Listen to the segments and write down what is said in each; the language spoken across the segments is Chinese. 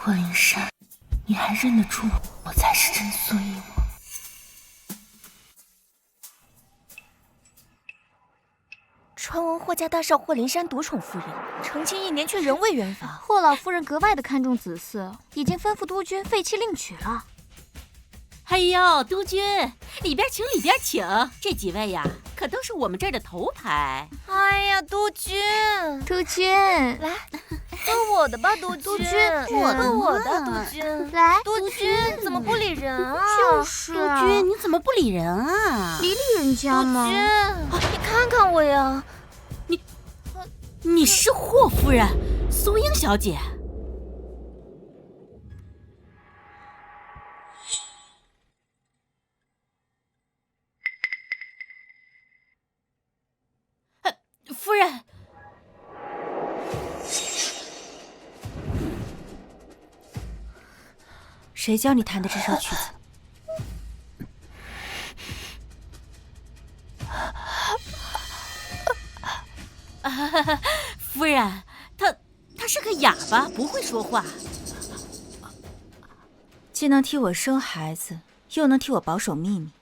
霍灵珊，你还认得出我才是真苏一吗？传闻霍家大少霍灵珊独宠夫人，成亲1年却仍未圆房。霍老夫人格外的看重子嗣，已经吩咐督军废妻另娶了。哎呦，督军，里边请里边请，这几位呀，可都是我们这儿的头牌。哎呀，督军，督军，来，分我的吧，督军，我的，督军，来，督军怎么不理人啊？就是啊，督军，你怎么不理人啊？理人家嘛。督军，你看看我呀，你是霍夫人，苏英小姐。夫人，谁教你弹的这首曲子？夫人，他是个哑巴，不会说话。既能替我生孩子，又能替我保守秘密，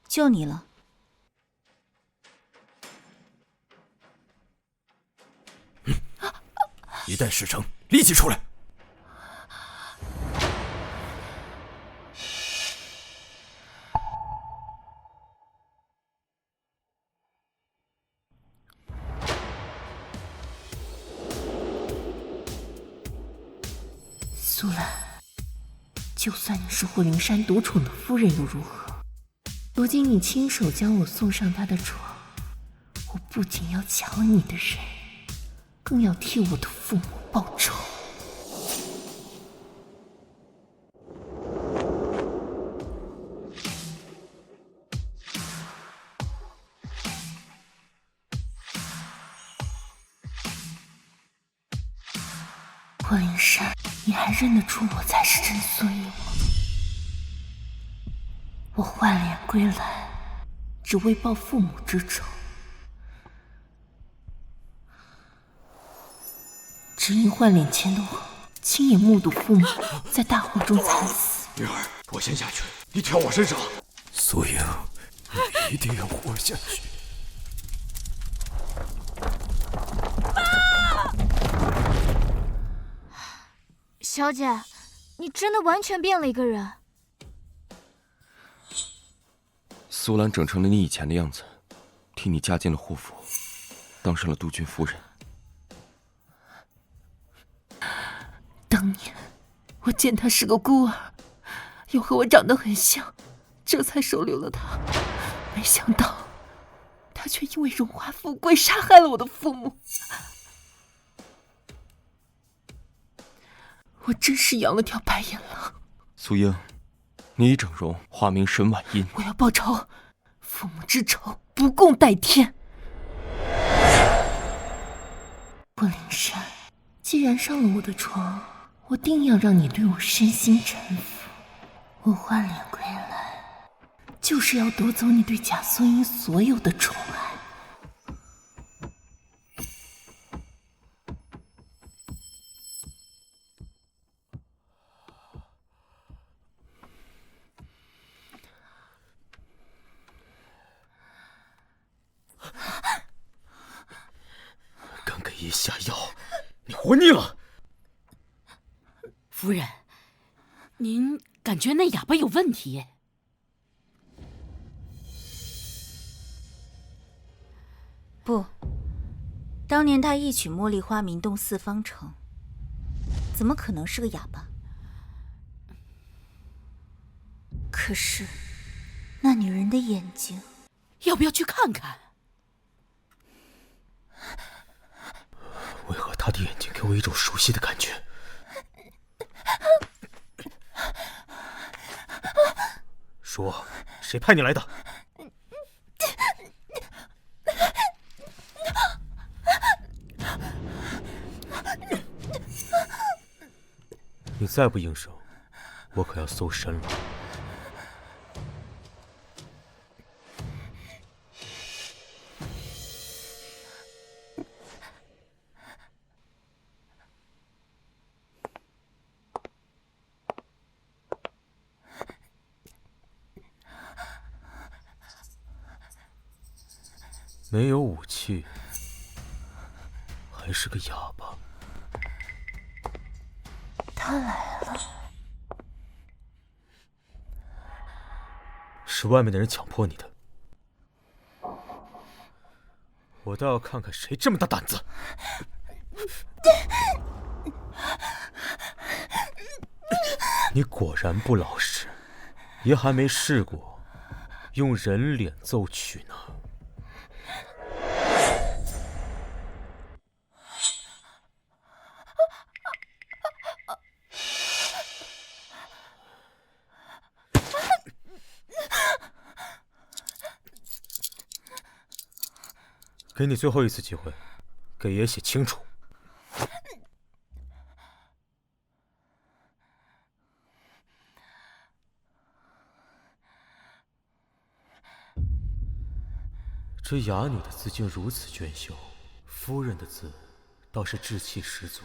就你了。一旦事成，立即出来。苏兰，就算你是霍灵珊独宠的夫人又如何？如今你亲手将我送上他的床，我不仅要抢你的人，更要替我的父母报仇。霍灵珊，你还认得出我才是真苏一吗？我换脸归来，只为报父母之仇。只因换脸前的我，亲眼目睹父母在大火中惨死。女儿，我先下去，你跳我身上。苏英，你一定要活下去。小姐，你真的完全变了一个人。苏兰整成了你以前的样子，替你嫁进了霍府，当上了督军夫人。当年我见他是个孤儿，又和我长得很像，这才收留了他。没想到他却因为荣华富贵杀害了我的父母。我真是养了条白眼狼。苏英，你已整容，化名沈婉音。我要报仇，父母之仇不共戴天。霍灵珊，既然上了我的床，我定要让你对我身心臣服。我换脸归来，就是要夺走你对贾素英所有的宠爱。刚给一下药，你活腻了。夫人，您感觉那哑巴有问题？不，当年他一曲茉莉花名动四方城，怎么可能是个哑巴？可是，那女人的眼睛，要不要去看看？为何她的眼睛给我一种熟悉的感觉？说，谁派你来的？你再不应声，我可要搜身了。没有武器，还是个哑巴。他来了。是外面的人强迫你的。我倒要看看谁这么大胆子！你果然不老实，爷还没试过用人脸奏曲呢。给你最后一次机会，给爷写清楚。这哑女的字竟如此娟秀，夫人的字倒是志气十足。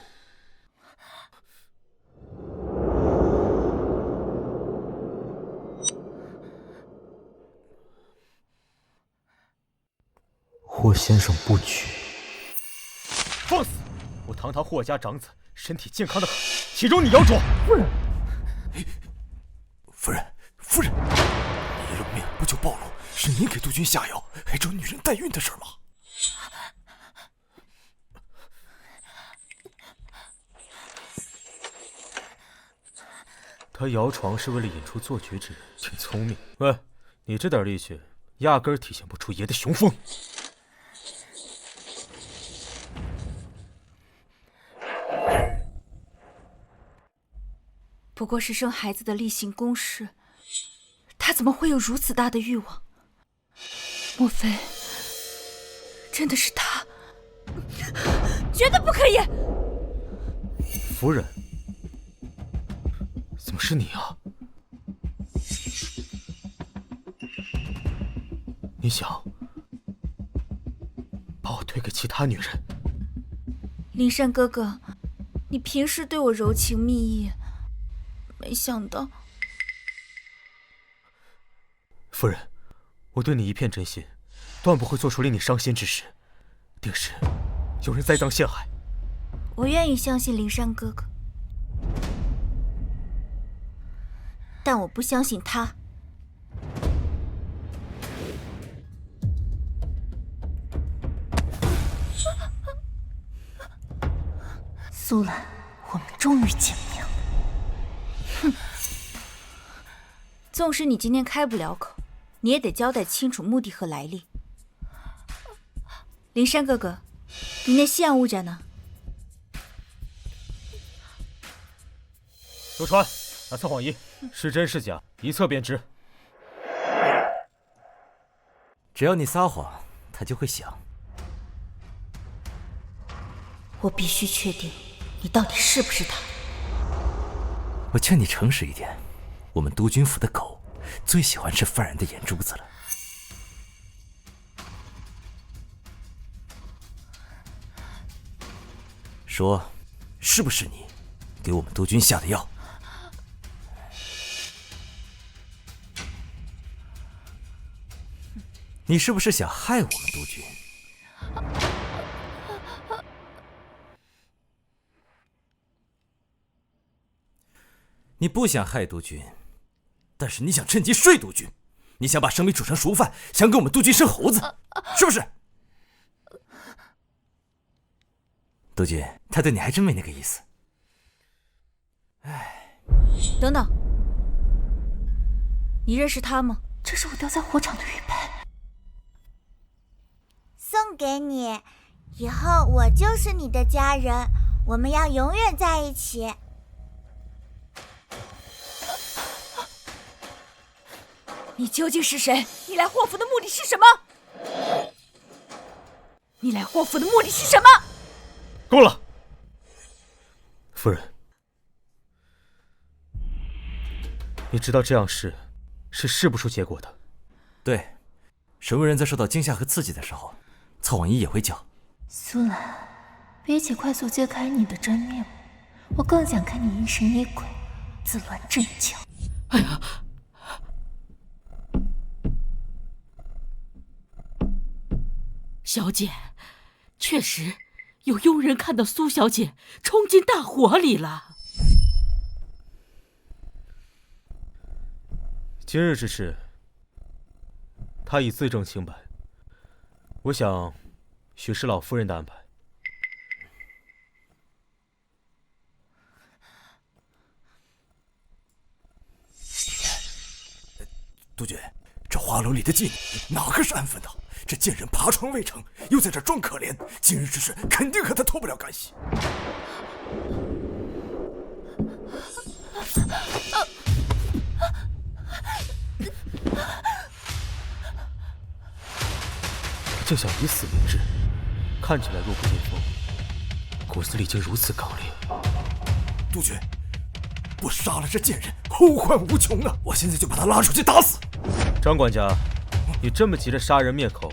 霍先生不娶。放肆！我堂堂霍家长子，身体健康的很，岂容你妖捉？夫人，夫人，你一露面不就暴露是您给督军下药，还找女人代孕的事吗？他摇床是为了引出做局之人，挺聪明。喂，你这点力气，压根儿体现不出爷的雄风。不过是生孩子的例行公事，他怎么会有如此大的欲望？莫非真的是他？绝对不可以！夫人，怎么是你啊？你想把我推给其他女人？灵山哥哥，你平时对我柔情蜜意，没想到……夫人，我对你一片真心，断不会做出令你伤心之事，定是有人栽赃陷害。我愿意相信灵山哥哥，但我不相信他。苏兰，我们终于见面了。哼！纵使你今天开不了口，你也得交代清楚目的和来历。灵山哥哥，你那西洋物件呢？周川，拿测谎仪，是真是假，一测便知。只要你撒谎，它就会响。我必须确定你到底是不是他。我劝你诚实一点，我们督军府的狗最喜欢吃犯人的眼珠子了。说，是不是你给我们督军下的药？你是不是想害我们督军？你不想害督军，但是你想趁机睡督军，你想把生米煮成熟饭，想给我们督军生猴子，是不是？督军，他对你还真没那个意思。哎，等等，你认识他吗？这是我掉在火场的玉佩，送给你，以后我就是你的家人，我们要永远在一起。你究竟是谁？你来霍府的目的是什么？你来霍府的目的是什么？够了，夫人，你知道这样是试不出结果的。对，审问人在受到惊吓和刺激的时候，测谎仪也会叫。苏兰，比起快速揭开你的真面目，我更想看你疑神疑鬼、自乱阵脚。哎呀！小姐，确实有佣人看到苏小姐冲进大火里了。今日之事，他已自证清白。我想，许是老夫人的安排。督军，这花楼里的妓女哪个是安分的？这贱人爬床未成，又在这装可怜，今日之事肯定和他脱不了干系。竟想以死明志，看起来弱不禁风，骨子里竟如此刚烈。督军，不杀了这贱人，后患无穷啊！我现在就把他拉出去打死。张管家，你这么急着杀人灭口，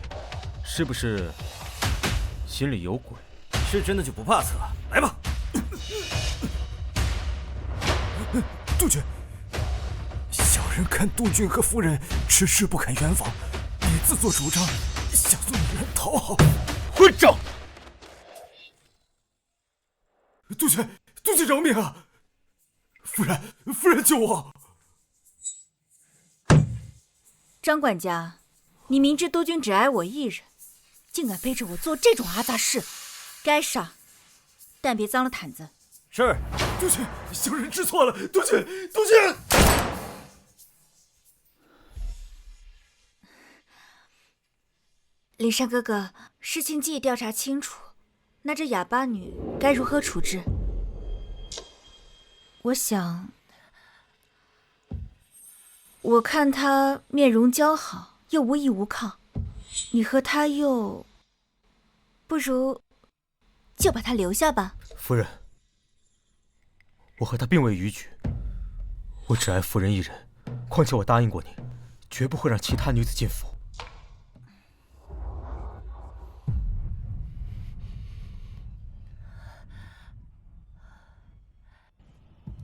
是不是心里有鬼？是真的就不怕死了，来吧！督军，小人看督军和夫人迟迟不肯圆房，也自作主张，想送女人讨好。混账！督军饶命啊！夫人救我！张管家，你明知督军只爱我一人，竟敢背着我做这种阿杂事，该杀，但别脏了毯子。是，督军，小人知错了，督军。灵山哥哥，事情既已调查清楚，那这哑巴女该如何处置？我看她面容姣好，又无依无靠，你和她又不如就把她留下吧。夫人，我和她并未逾矩，我只爱夫人一人，况且我答应过你，绝不会让其他女子进府。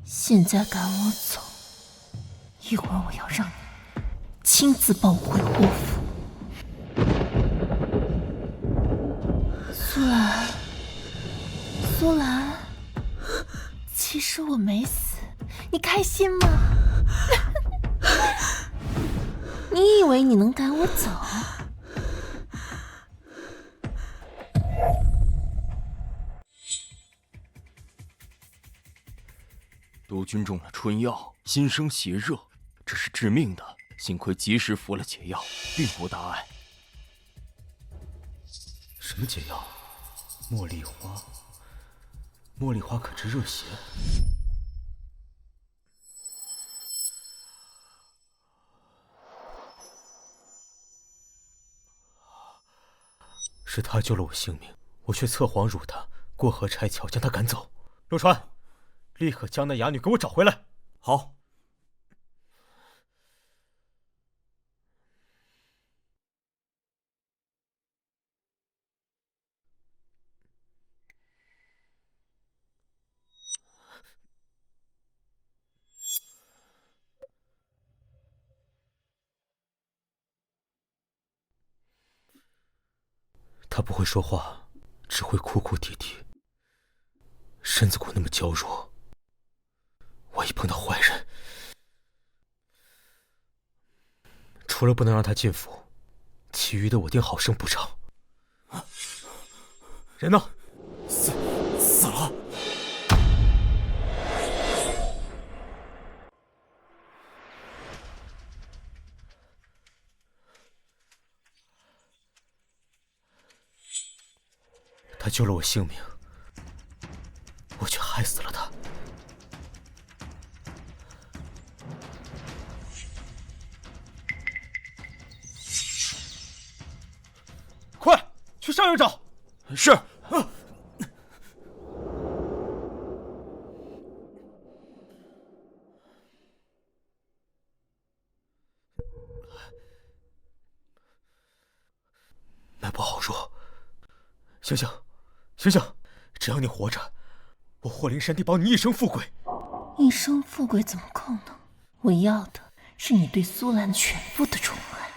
现在赶我走，一会儿我要让你亲自抱我回霍府。苏兰，其实我没死，你开心吗？你以为你能赶我走？督军中了春药，心生邪热，这是致命的。幸亏及时服了解药，并无大碍。什么解药？茉莉花？茉莉花可治热邪？是他救了我性命，我却测谎辱他，过河拆桥将他赶走。陆川，立刻将那哑女给我找回来。好。他不会说话，只会哭哭啼啼，身子骨那么娇弱。万一碰到坏人，除了不能让他进府，其余的我定好生补偿。人呢？死了。他救了我性命，我却害死了他。快去上院找！是。脉搏好弱，醒醒！醒醒！只要你活着，我霍灵山地保你一生富贵。一生富贵怎么够呢？我要的是你对苏兰全部的宠爱。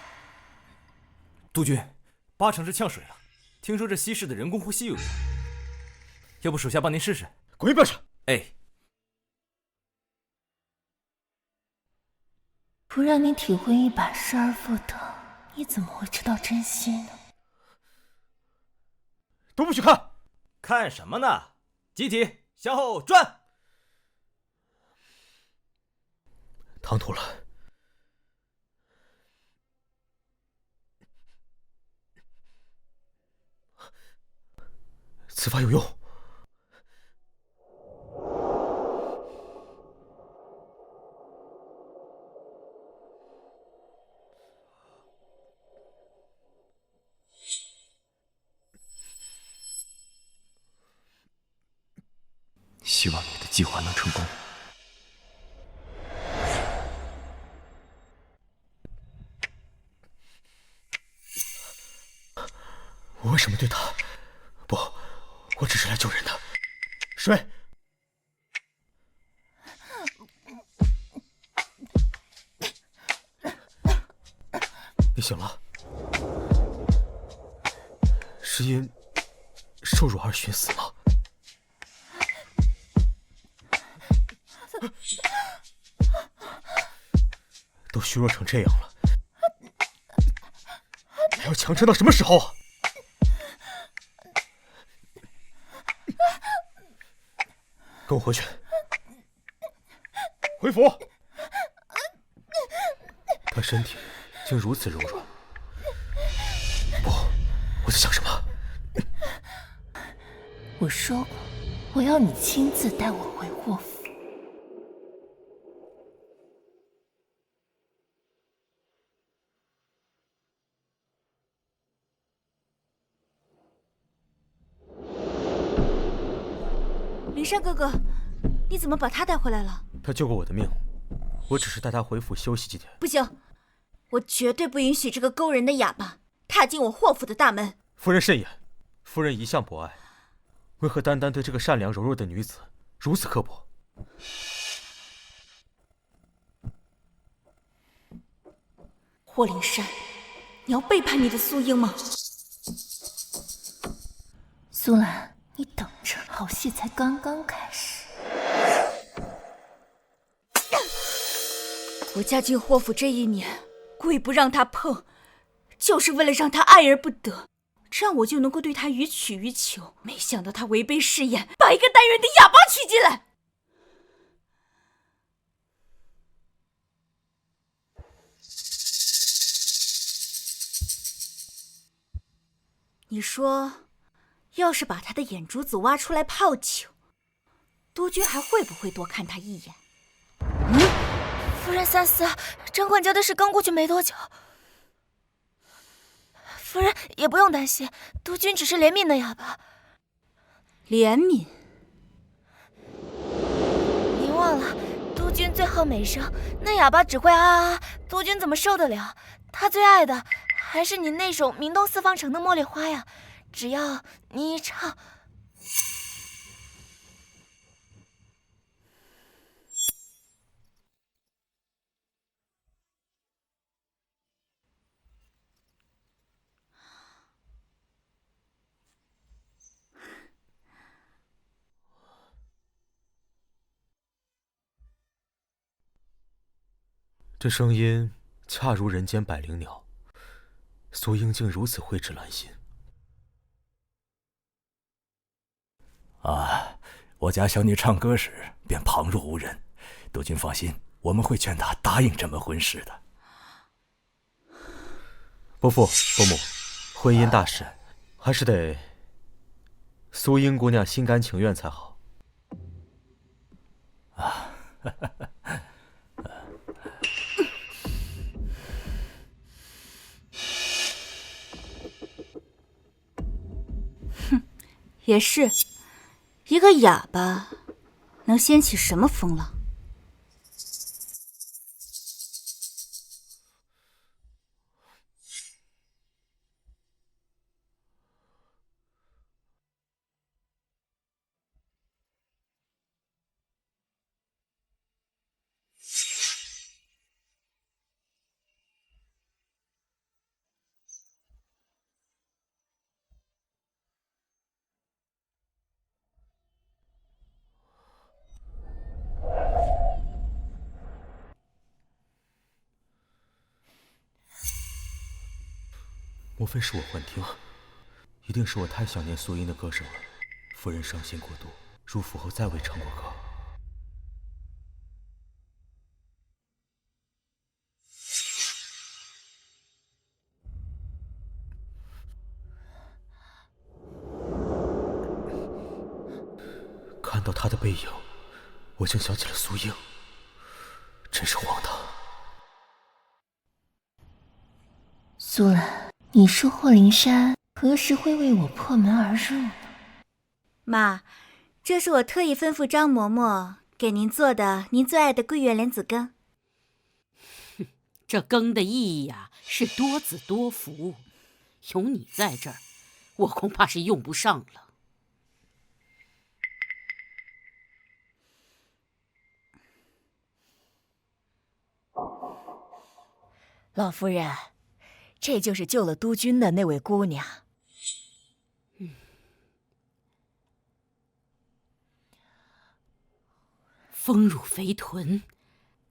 督军，8成是呛水了，听说这稀世的人工呼吸有用，要不属下帮您试试？滚一边去！哎，不让你体会一把失而复得，你怎么会知道珍惜呢？都不许看！看什么呢？集体向后转。唐突了。此法有用。希望你的计划能成功。我为什么对他？不，我只是来救人的。水。你醒了？是因受辱而寻死吗？都虚弱成这样了，还要强撑到什么时候啊？跟我回去，回府。他身体竟如此柔软。不，我在想什么？我说过，我要你亲自带我回霍府。灵山哥哥，你怎么把他带回来了？他救过我的命，我只是带他回府休息几天。不行，我绝对不允许这个勾人的哑巴踏进我霍府的大门。夫人慎言，夫人一向博爱，为何单单对这个善良柔弱的女子如此刻薄？霍灵山，你要背叛你的素英吗？苏兰，你等着，好戏才刚刚开始。我嫁进霍府这1年，故意不让他碰，就是为了让他爱而不得，这样我就能够对他予取予求。没想到他违背誓言，把一个单人的哑巴娶进来。你说，要是把他的眼珠子挖出来泡酒，督军还会不会多看他一眼？夫人三思，掌管家的事刚过去没多久。夫人也不用担心，督军只是怜悯那哑巴。怜悯？您忘了，督军最后美声，那哑巴只会啊啊啊，督军怎么受得了？他最爱的还是你那首名动四方城的茉莉花呀，只要你一唱。这声音恰如人间百灵鸟，苏英竟如此蕙质兰心。我家小女唱歌时便旁若无人，督军放心，我们会劝她答应这门婚事的。伯父、伯母，婚姻大事，还是得苏英姑娘心甘情愿才好。也是，一个哑巴能掀起什么风浪？莫非是我幻听？一定是我太想念苏音的歌声了。夫人伤心过度，入府后再未唱过歌。看到他的背影，我竟想起了苏英，真是荒唐。苏兰，你说霍灵珊何时会为我破门而入呢？妈，这是我特意吩咐张嬷嬷给您做的您最爱的桂圆莲子羹。这羹的意义呀，是多子多福。有你在这儿，我恐怕是用不上了。老夫人，这就是救了督军的那位姑娘。丰乳肥臀，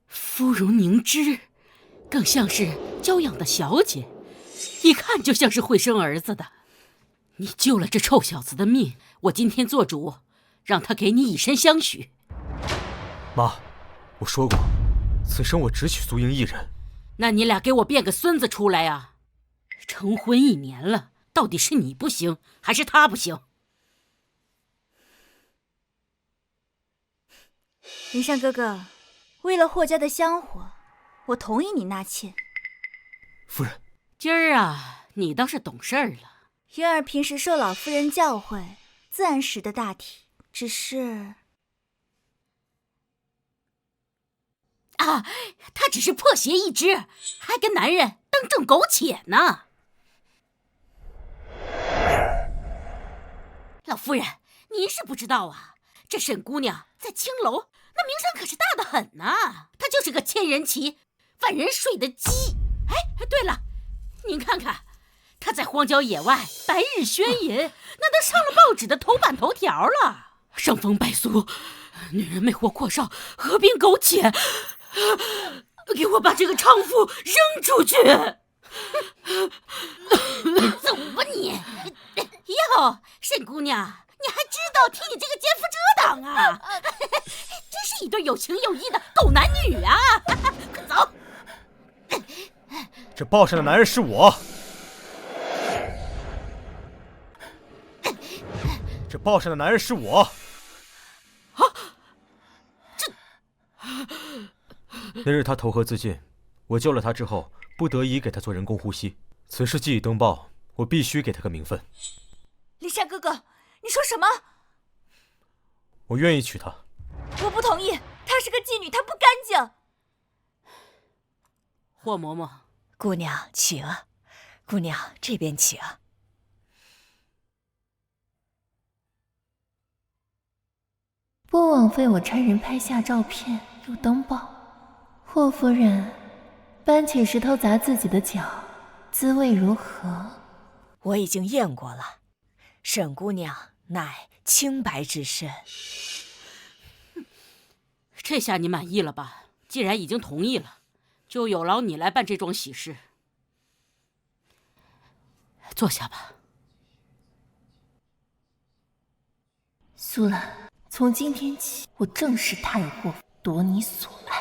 肤如凝脂，更像是娇养的小姐，一看就像是会生儿子的。你救了这臭小子的命，我今天做主，让他给你以身相许。妈，我说过，此生我只娶苏英一人。那你俩给我变个孙子出来呀！成婚1年了，到底是你不行，还是他不行？林珊哥哥，为了霍家的香火，我同意你纳妾。夫人，今儿啊，你倒是懂事儿了。渊儿平时受老夫人教诲，自然识得大体，只是……啊，他只是破鞋一只，还跟男人当正苟且呢。老夫人，您是不知道啊，这沈姑娘在青楼那名声可是大得很呐。她就是个千人骑、万人睡的鸡。哎，对了，您看看，她在荒郊野外白日宣淫，那都上了报纸的头版头条了。伤风败俗，女人魅惑阔少，合并苟且。给我把这个娼妇扔出去！走吧你！哟，沈姑娘，你还知道替你这个奸夫遮挡啊？真是一对有情有义的狗男女啊！快走！这报上的男人是我。这报上的男人是我。啊！这……那日他投河自尽，我救了他之后，不得已给他做人工呼吸。此事既已登报，我必须给他个名分。林珊哥哥，你说什么？我愿意娶她。我不同意，她是个妓女，她不干净。霍嬷嬷，姑娘请，姑娘这边请。不枉费我差人拍下照片又登报。霍夫人，搬起石头砸自己的脚，滋味如何？我已经验过了，沈姑娘乃清白之身。这下你满意了吧？既然已经同意了，就有劳你来办这桩喜事。坐下吧。苏兰，从今天起，我正式踏入霍府，夺你所爱。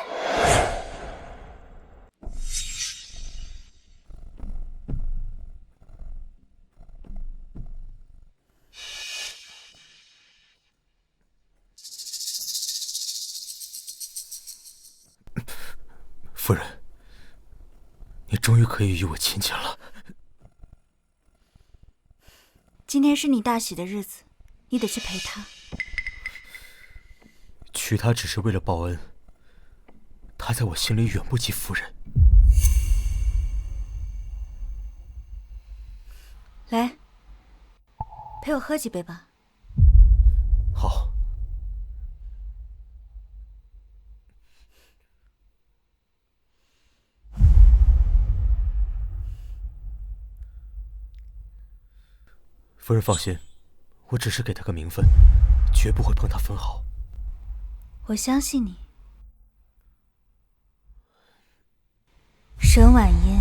夫人，你终于可以与我亲近了。今天是你大喜的日子，你得去陪他。娶她只是为了报恩，她在我心里远不及夫人。来，陪我喝几杯吧。好。夫人放心，我只是给他个名分，绝不会碰他分毫。我相信你。沈婉嫣，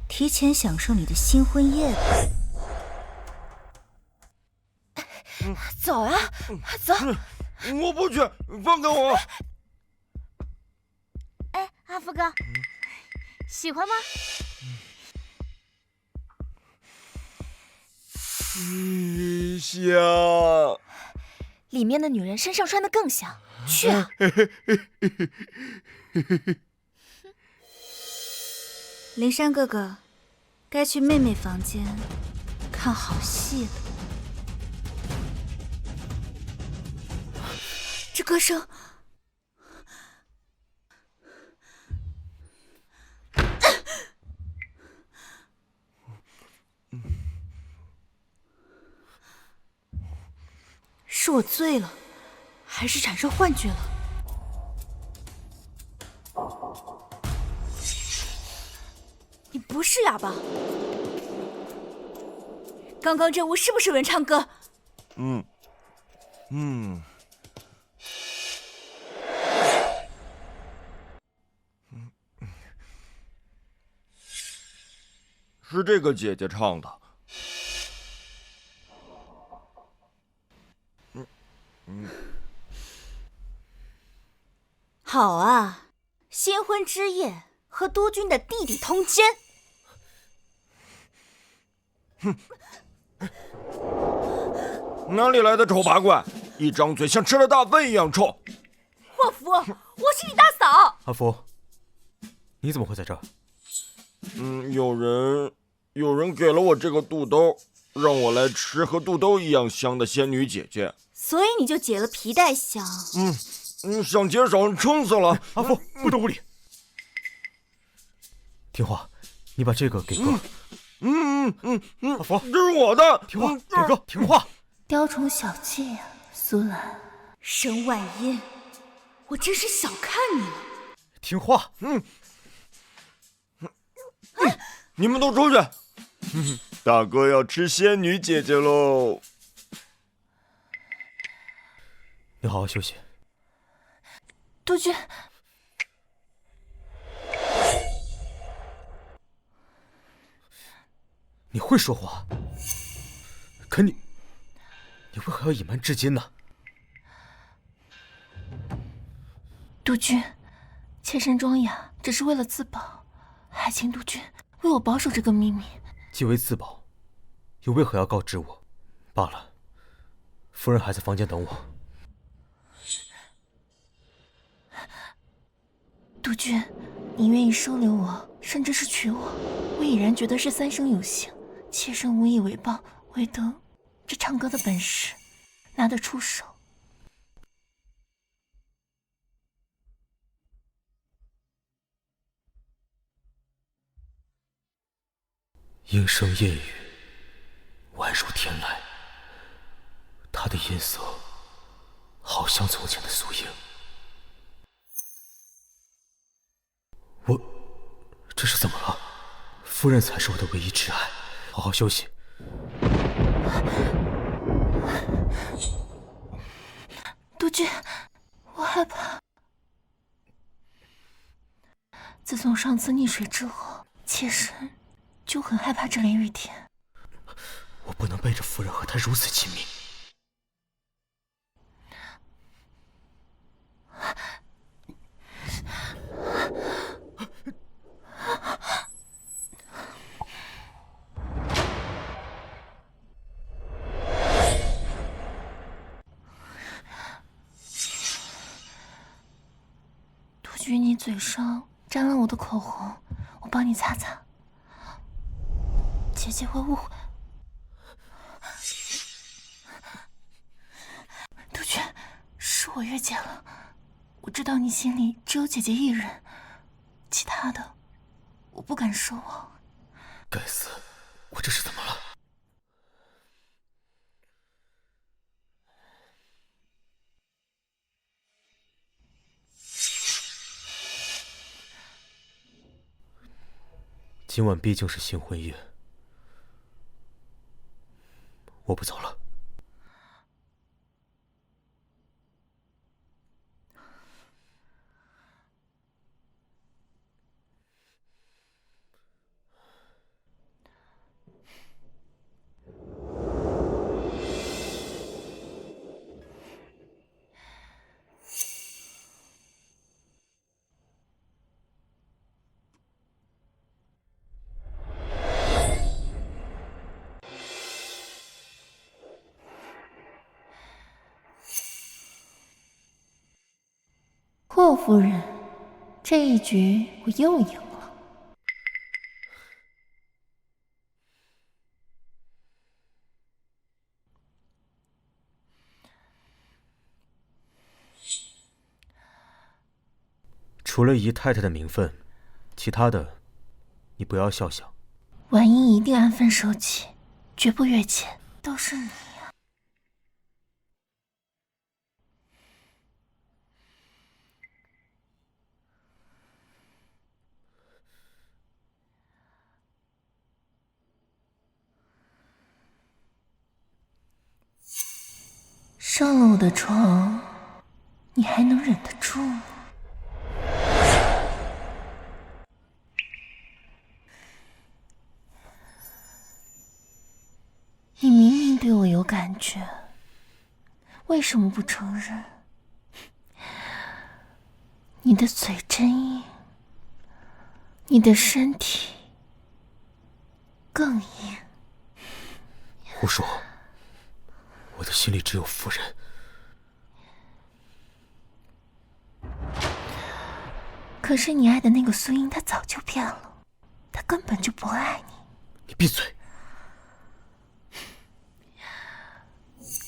提前享受你的新婚夜吧。走啊，走！我不去，放开我！哎，阿福哥，喜欢吗？香。里面的女人身上穿的更香，去啊！灵山哥哥，该去妹妹房间看好戏了。这歌声，是我醉了，还是产生幻觉了？你不是哑巴？刚刚这屋是不是有人唱歌？是这个姐姐唱的。好啊，新婚之夜和督军的弟弟通奸。哪里来的丑八怪？一张嘴像吃了大粪一样臭！霍福，我是你大嫂。阿福，你怎么会在这儿？有人给了我这个肚兜，让我来吃和肚兜一样香的仙女姐姐。所以你就解了皮带香。想解手，撑死了。阿福，不得无礼！听话，你把这个给哥。阿福，这是我的。听话，给哥，听话。雕虫小技啊，苏兰。沈婉音，我真是小看你了。听话。你们都出去。大哥要吃仙女姐姐喽。你好好休息。督军，你会说话，可你为何要隐瞒至今呢？督军，妾身庄雅只是为了自保，还请督军为我保守这个秘密。既为自保，又为何要告知我？罢了，夫人还在房间等我。督军，你愿意收留我，甚至是娶我，我已然觉得是三生有幸。妾身无以为报，唯得这唱歌的本事拿得出手。莺声夜语，宛如天籁。她的音色，好像从前的素英。这是怎么了？夫人才是我的唯一挚爱，好好休息。督军，我害怕。自从上次溺水之后，妾身就很害怕这连雨天。我不能背着夫人和她如此亲密。督军，你嘴上沾了我的口红，我帮你擦擦。姐姐会误会。督军，是我越界了。我知道你心里只有姐姐一人，其他的我不敢奢望。该死，我这是怎么了？今晚毕竟是新婚夜，我不走了。霍夫人，这一局我又赢了。除了姨太太的名分，其他的你不要肖想。婉莹一定安分守己，绝不越界。都是你呀！上了我的床，你还能忍得住吗？你明明对我有感觉，为什么不承认？你的嘴真硬，你的身体更硬。胡说！我的心里只有夫人。可是你爱的那个苏英，他早就变了，他根本就不爱你。你闭嘴！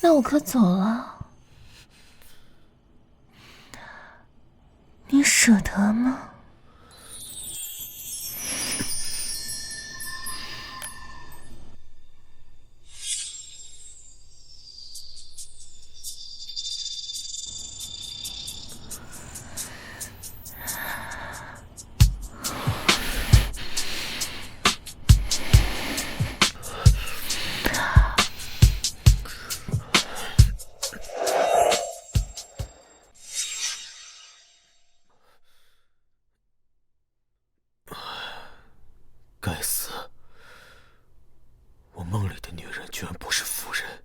那我可走了，你舍得吗？该死！我梦里的女人居然不是夫人。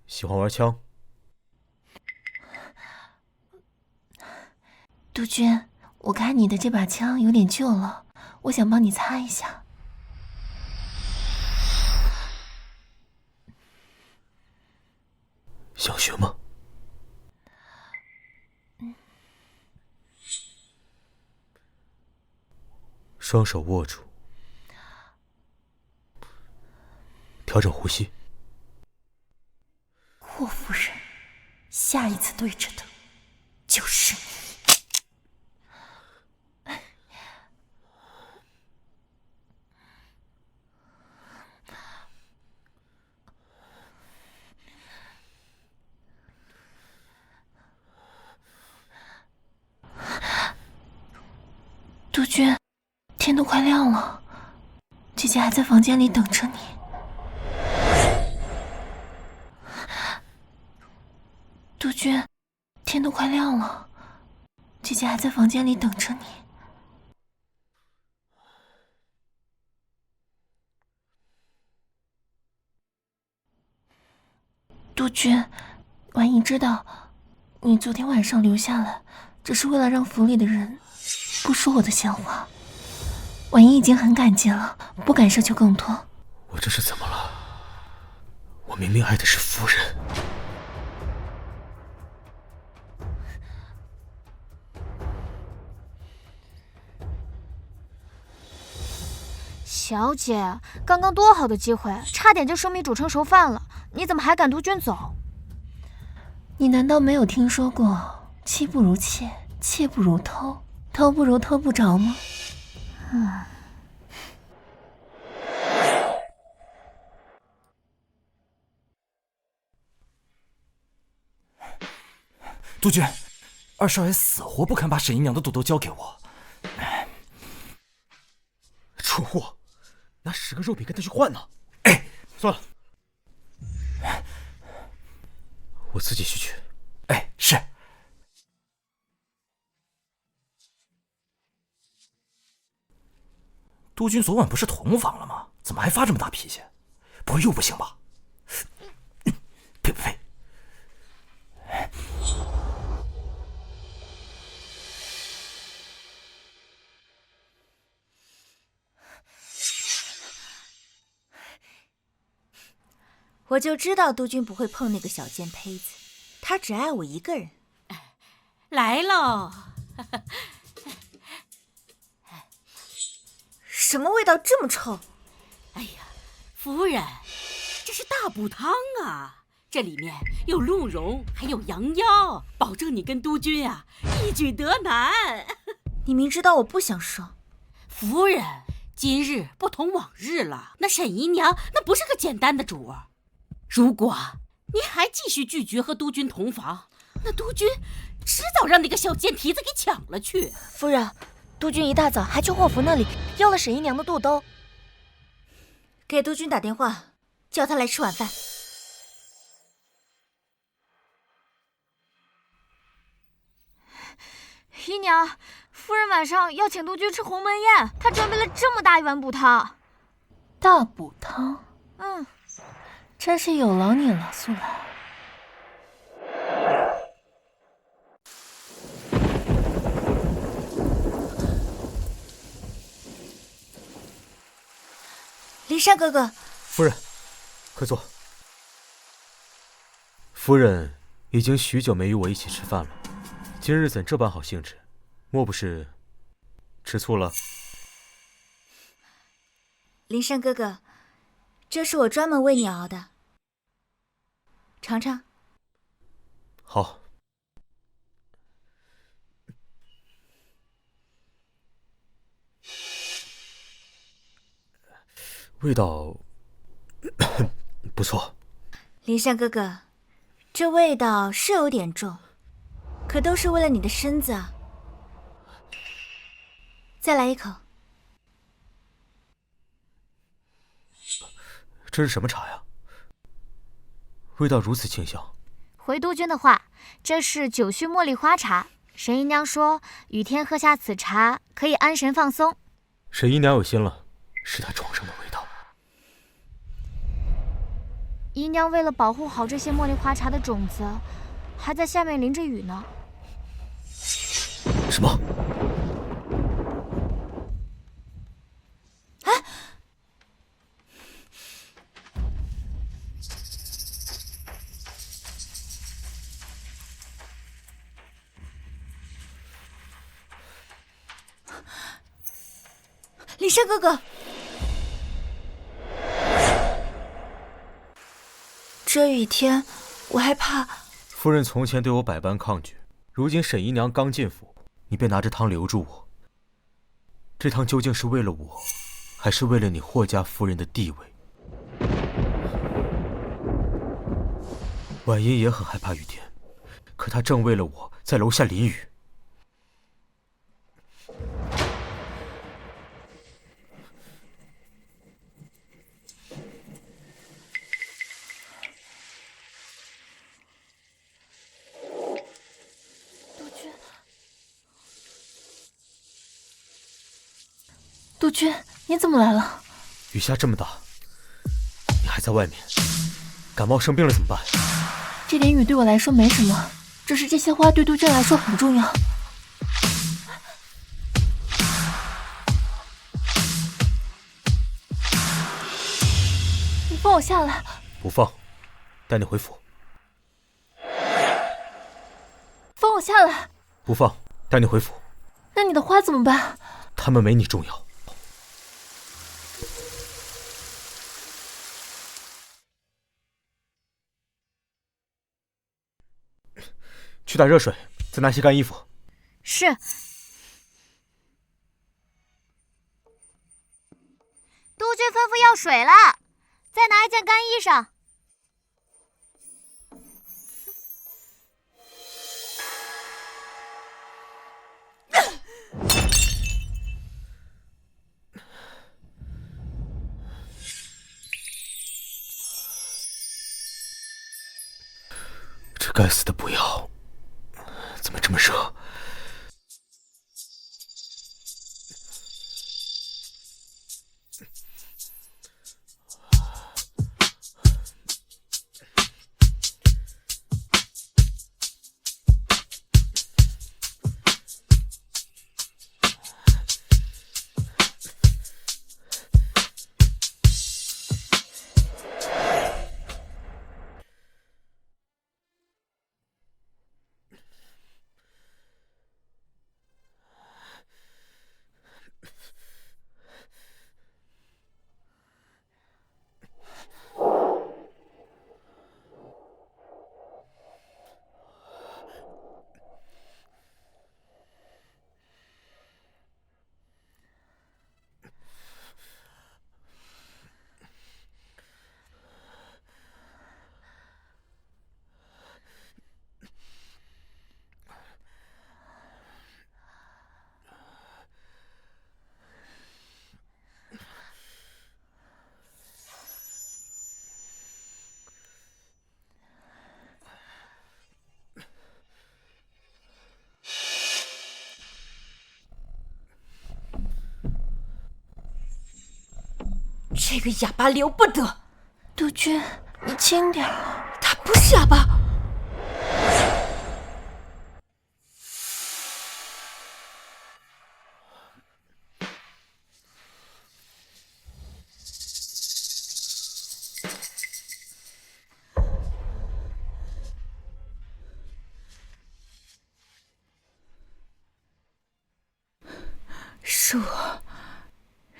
喜欢玩枪？杜鹃，我看你的这把枪有点旧了，我想帮你擦一下。想学吗？双手握住，调整呼吸。霍夫人，下一次对着的就是你。杜鹃，天都快亮了，姐姐还在房间里等着你。杜鹃，天都快亮了，姐姐还在房间里等着你。杜鹃，婉莹知道你昨天晚上留下来，只是为了让府里的人不说我的闲话。婉莹已经很感激了，不敢奢求更多。我这是怎么了？我明明爱的是夫人。小姐，刚刚多好的机会，差点就生米煮成熟饭了，你怎么还赶杜鹃走？你难道没有听说过妻不如妾，妾不如偷，偷不如偷不着吗？杜鹃，二少爷死活不肯把沈姨娘的肚兜交给我。蠢货，拿10个肉饼跟他去换呢。算了，我自己去取。是。督军昨晚不是同房了吗？怎么还发这么大脾气？不会又不行吧？呸呸呸！我就知道督军不会碰那个小贱胚子，他只爱我一个人。来喽！什么味道这么臭？哎呀，夫人，这是大补汤啊！这里面有鹿茸，还有羊腰，保证你跟督军啊一举得男。你明知道我不想生。夫人，今日不同往日了，那沈姨娘那不是个简单的主儿。如果你还继续拒绝和督军同房，那督军迟早让那个小贱蹄子给抢了去。夫人，督军一大早还去霍府那里要了沈姨娘的肚兜。给督军打电话，叫他来吃晚饭。姨娘，夫人晚上要请督军吃鸿门宴，她准备了这么大一碗补汤。大补汤？嗯，真是有劳你了，素来。林珊哥哥，夫人，快坐。夫人已经许久没与我一起吃饭了，今日怎这般好兴致？莫不是吃醋了？林珊哥哥，这是我专门为你熬的，尝尝。好。味道不错。林珊哥哥，这味道是有点重，可都是为了你的身子啊。再来一口。这是什么茶呀？味道如此清香。回督军的话，这是九须茉莉花茶。沈姨娘说，雨天喝下此茶可以安神放松。沈姨娘有心了，是她床上的味道。姨娘为了保护好这些茉莉花茶的种子，还在下面淋着雨呢。什么？哎！林珊哥哥，这雨天我还怕。夫人从前对我百般抗拒，如今沈姨娘刚进府，你便拿着汤留住我。这汤究竟是为了我，还是为了你霍家夫人的地位？婉莹也很害怕雨天，可她正为了我在楼下淋雨。督军，你怎么来了？雨下这么大，你还在外面，感冒生病了怎么办？这点雨对我来说没什么，只是这些花对督军来说很重要。你放我下来！不放，带你回府。放我下来！不放，带你回府。那你的花怎么办？他们没你重要。去打热水，再拿些干衣服。是。督军吩咐要水了，再拿一件干衣裳。这该死的补药怎么这么热？这个哑巴留不得。督军，你轻点儿。他不是哑巴。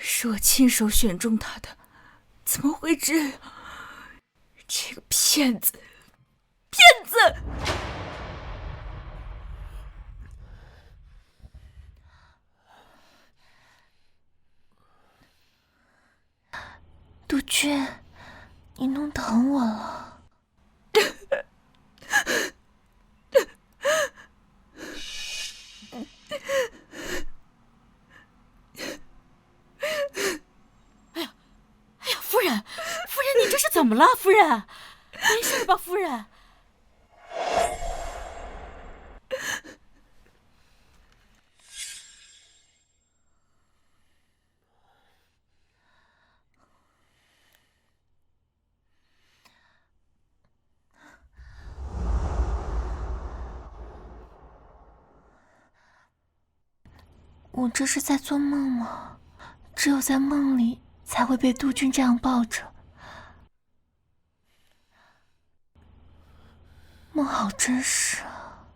是我亲手选中他的，怎么会这样？这个骗子！督军，你弄疼我了。夫人，你这是怎么了？夫人，没事吧？夫人。我这是在做梦吗？只有在梦里才会被督军这样抱着，梦好真实啊！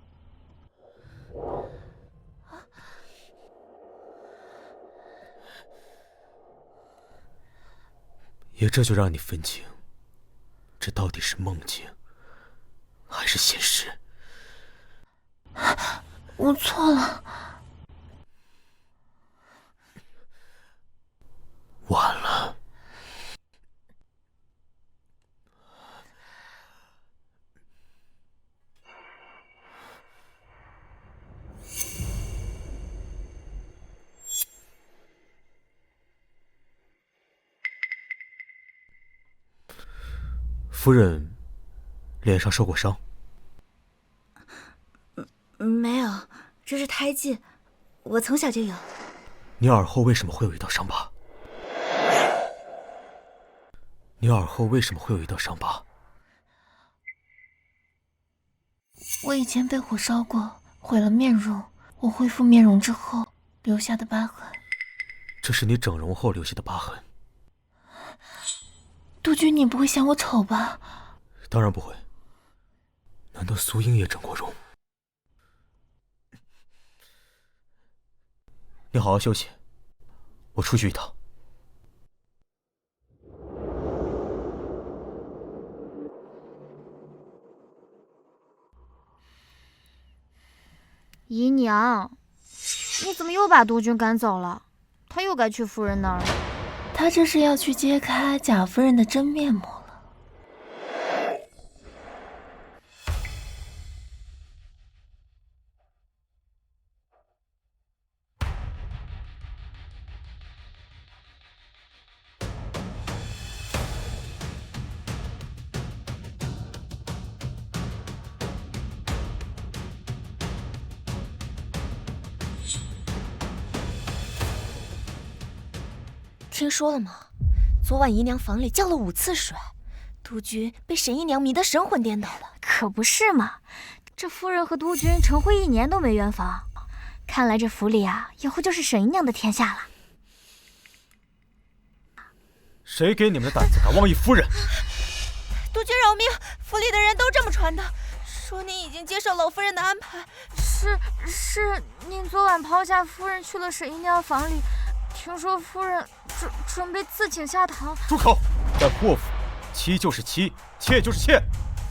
也这就让你分清，这到底是梦境还是现实？我错了。晚了。夫人脸上受过伤？没有，这是胎记，我从小就有。你耳后为什么会有一道伤疤？你耳后为什么会有一道伤疤？我以前被火烧过，毁了面容。我恢复面容之后留下的疤痕。这是你整容后留下的疤痕。督军，你不会嫌我丑吧？当然不会。难道苏英也整过容？你好好休息，我出去一趟。姨娘，你怎么又把督军赶走了？他又该去夫人那儿了。他这是要去揭开贾夫人的真面目了。听说了吗？昨晚姨娘房里浇了5次水，督军被沈姨娘迷得神魂颠倒了。可不是嘛，这夫人和督军成婚1年都没圆房，看来这府里啊，以后就是沈姨娘的天下了。谁给你们的胆子敢妄议夫人？督军饶命！府里的人都这么传的，说您已经接受老夫人的安排。是，您昨晚抛下夫人去了沈姨娘房里。听说夫人准备自请下堂。住口！在霍府，妻就是妻，妾就是妾，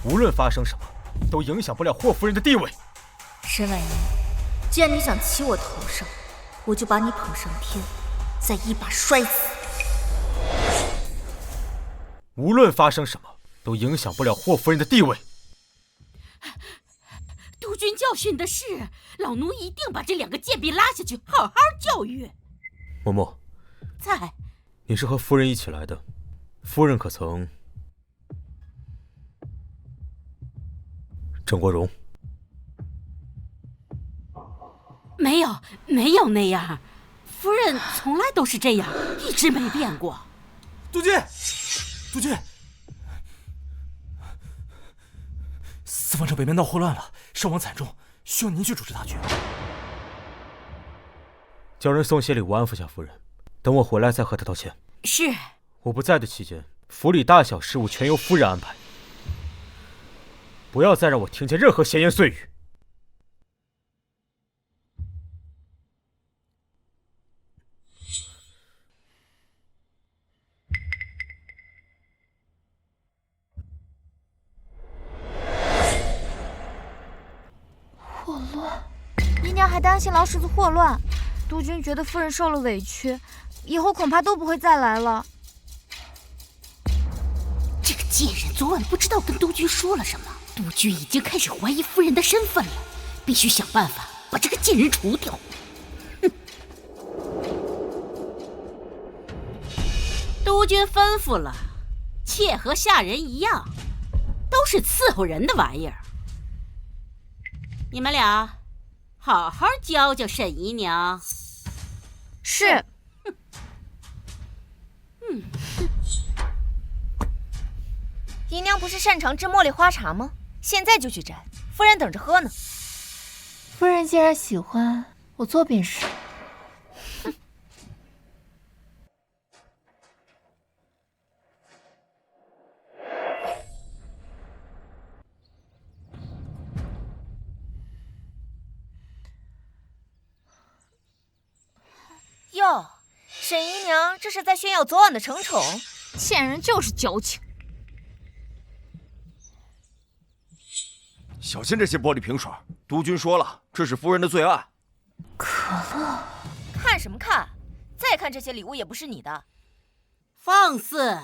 无论发生什么，都影响不了霍夫人的地位。沈婉言，既然你想骑我头上，我就把你捧上天，再一把摔死。无论发生什么，都影响不了霍夫人的地位。督军教训的是，老奴一定把这2个贱婢拉下去，好好教育。嬷嬷，在。你是和夫人一起来的，夫人可曾整过容？没有那样，夫人从来都是这样，一直没变过。督军，督军，四方城北面闹霍乱了，伤亡惨重，需要您去主持大局。叫人送些礼物安抚下夫人，等我回来再和她道歉。是。我不在的期间，府里大小事务全由夫人安排，不要再让我听见任何闲言碎语。霍乱，姨娘还担心劳什子霍乱。督军觉得夫人受了委屈，以后恐怕都不会再来了。这个贱人昨晚不知道跟督军说了什么，督军已经开始怀疑夫人的身份了，必须想办法把这个贱人除掉。哼！督军吩咐了，妾和下人一样，都是伺候人的玩意儿。你们俩好好教教沈姨娘。是。姨娘不是擅长制茉莉花茶吗？现在就去摘，夫人等着喝呢。夫人既然喜欢，我做便是。哟，沈姨娘这是在炫耀昨晚的承宠，贱人就是矫情。小心这些玻璃瓶水，督军说了，这是夫人的最爱。可乐，看什么看？再看这些礼物也不是你的。放肆！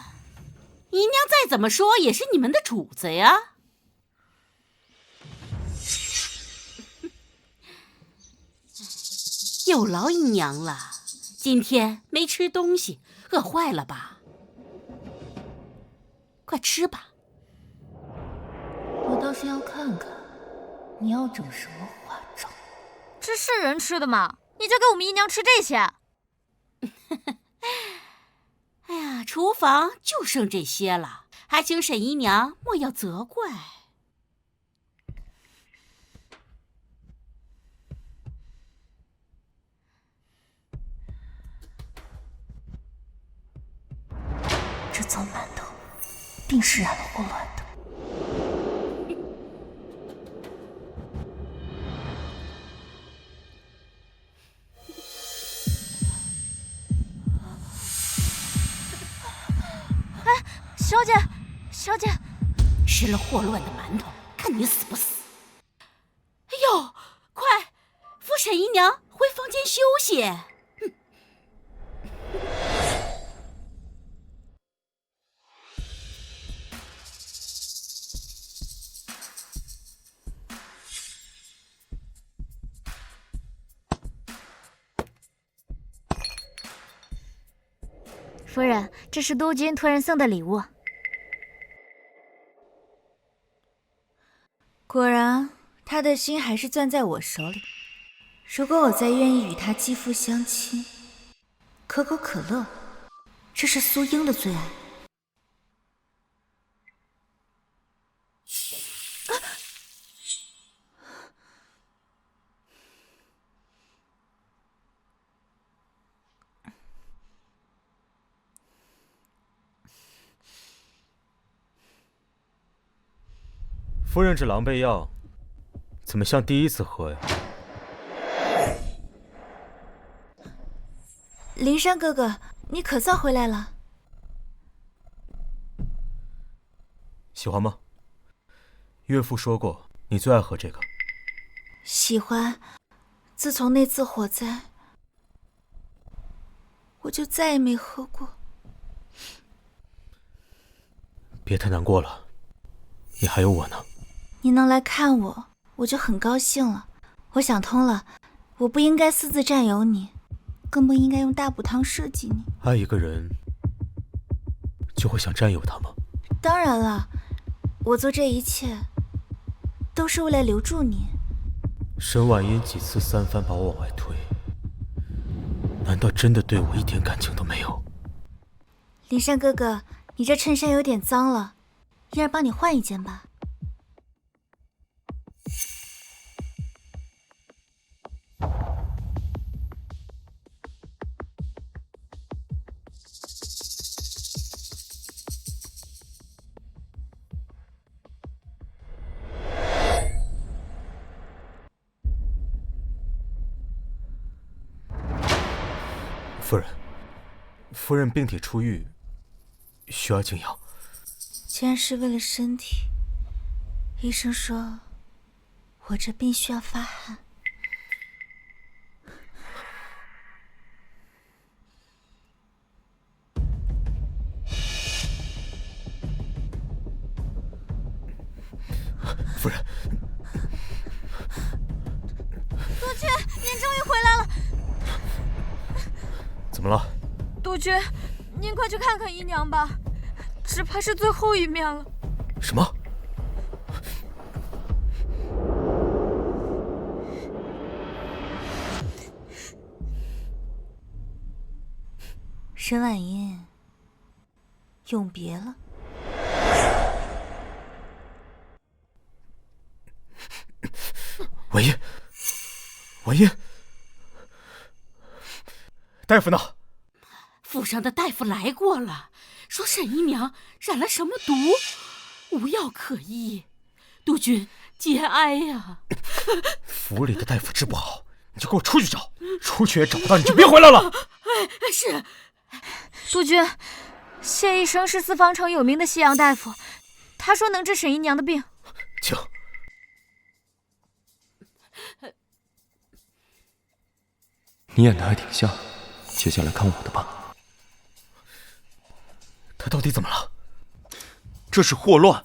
姨娘再怎么说也是你们的主子呀。有劳姨娘了，今天没吃东西，饿坏了吧？快吃吧。我倒是要看看，你要整什么花招。这是人吃的吗？你就给我们姨娘吃这些？哎呀，厨房就剩这些了，还请沈姨娘莫要责怪。这遭难的定是染了霍乱的。小姐，小姐，吃了霍乱的馒头，看你死不死！哎呦，快，扶沈姨娘回房间休息。夫人，这是督军托人送的礼物。果然，他的心还是攥在我手里。如果我再愿意与他肌肤相亲，可口可乐，这是苏英的最爱。夫人这狼狈样，怎么像第一次喝呀？灵山哥哥，你可算回来了。喜欢吗？岳父说过，你最爱喝这个。喜欢。自从那次火灾，我就再也没喝过。别太难过了，你还有我呢。你能来看我，我就很高兴了。我想通了，我不应该私自占有你，更不应该用大补汤设计你。爱一个人，就会想占有他吗？当然了，我做这一切，都是为了留住你。沈婉音几次三番把我往外推，难道真的对我一点感情都没有？林山哥哥，你这衬衫有点脏了，燕儿帮你换一件吧。夫人病体初愈，需要静养。既然是为了身体，医生说我这病需要发汗。夫人，督军，您终于回来了。怎么了？督军，您快去看看姨娘吧，只怕是最后一面了。什么？沈婉音永别了。婉音，大夫呢？府上的大夫来过了，说沈姨娘染了什么毒，无药可医，督军节哀呀。府里的大夫治不好，你就给我出去找，出去也找不到，你就别回来了。是。督军，谢医生是四方城有名的西洋大夫，他说能治沈姨娘的病。请。你演的还挺像，接下来看我的吧。他到底怎么了？这是霍乱。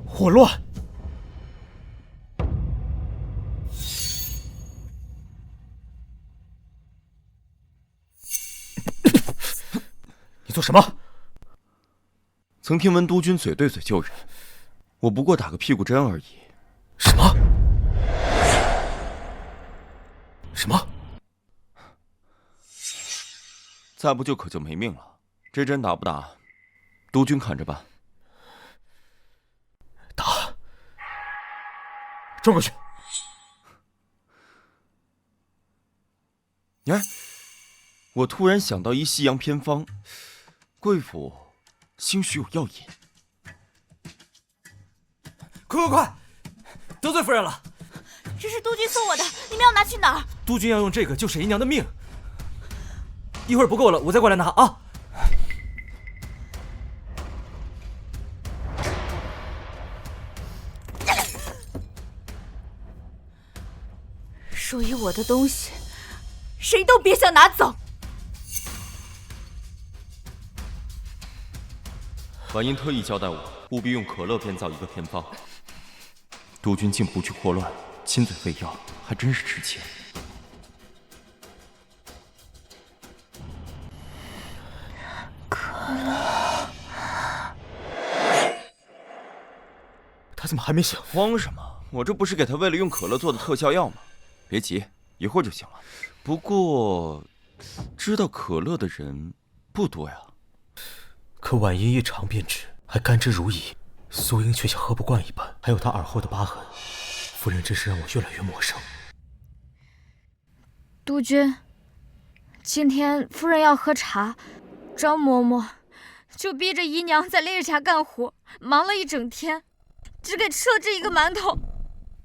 霍乱？你做什么？曾听闻督军嘴对嘴救人，我不过打个屁股针而已。什么？什么？再不就可就没命了。这针打不打，督军看着办。打！转过去。哎，我突然想到一西洋偏方，贵府兴许有药引。快！得罪夫人了！这是督军送我的，你们要拿去哪儿？督军要用这个救沈姨娘的命。一会儿不够了，我再过来拿啊！属于我的东西，谁都别想拿走。婉音特意交代我，务必用可乐编造一个偏方。督军竟不惧霍乱，亲嘴喂药，还真是值钱。可乐，他怎么还没醒？慌什么？我这不是给他为了用可乐做的特效药吗？别急，一会儿就行了。不过，知道可乐的人不多呀。可婉音一尝便知，还甘之如饴。苏英却像喝不惯一般，还有她耳后的疤痕。夫人真是让我越来越陌生。督军，今天夫人要喝茶，张嬷嬷就逼着姨娘在烈日下干活，忙了一整天，只给吃了这一个馒头。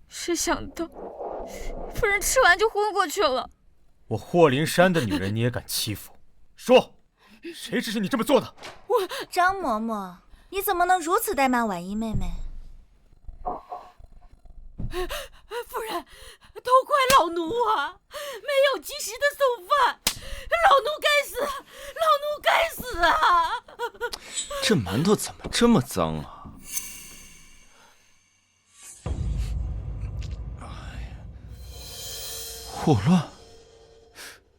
谁想到，夫人吃完就昏过去了。我霍灵山的女人你也敢欺负？说，谁指使你这么做的？张嬷嬷，你怎么能如此怠慢婉音妹妹？夫人，都怪老奴啊，没有及时的送饭，老奴该死，老奴该死啊！这馒头怎么这么脏啊？霍乱，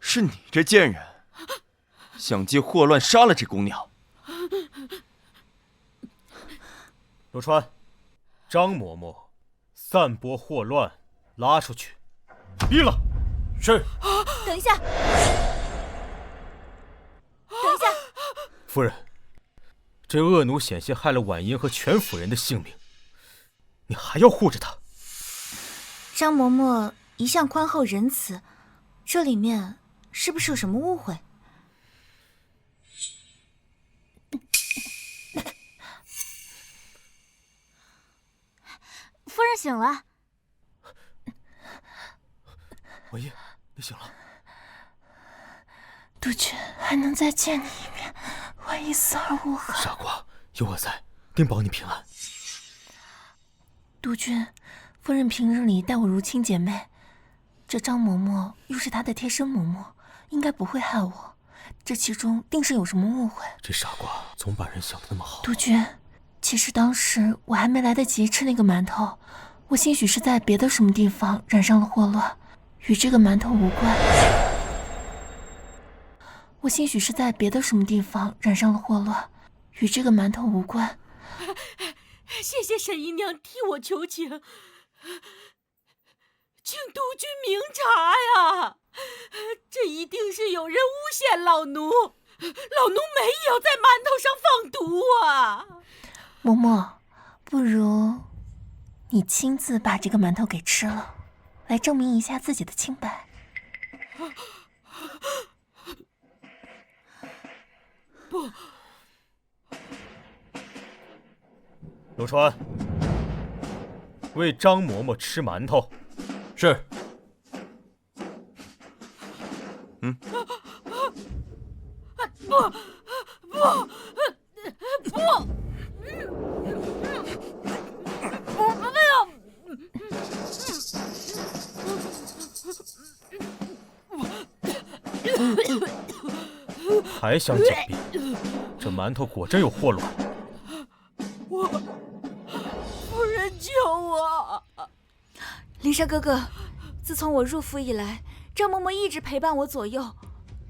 是你这贱人，想借霍乱杀了这姑娘。陆川，张嬷嬷散播霍乱，拉出去，毙了。是。等一下，等一下，夫人，这恶奴险些害了婉音和全府人的性命，你还要护着他？张嬷嬷一向宽厚仁慈，这里面是不是有什么误会？夫人醒了。婉音，你醒了。督军还能再见你一面，万一死而无憾。傻瓜，有我在，定保你平安。督军，夫人平日里待我如亲姐妹，这张嬷嬷又是她的贴身嬷嬷，应该不会害我。这其中定是有什么误会。这傻瓜总把人想得那么好。督军，其实当时我还没来得及吃那个馒头，我兴许是在别的什么地方染上了祸乱，与这个馒头无关。我兴许是在别的什么地方染上了祸乱，与这个馒头无关。谢谢沈姨娘替我求情，请督军明察呀！这一定是有人诬陷老奴，老奴没有在馒头上放毒啊！嬷嬷，不如你亲自把这个馒头给吃了，来证明一下自己的清白。不，刘川，为张嬷嬷吃馒头。是。还想狡辩？这馒头果真有祸乱。夫人救我！林沙哥哥，自从我入府以来，张嬷嬷一直陪伴我左右，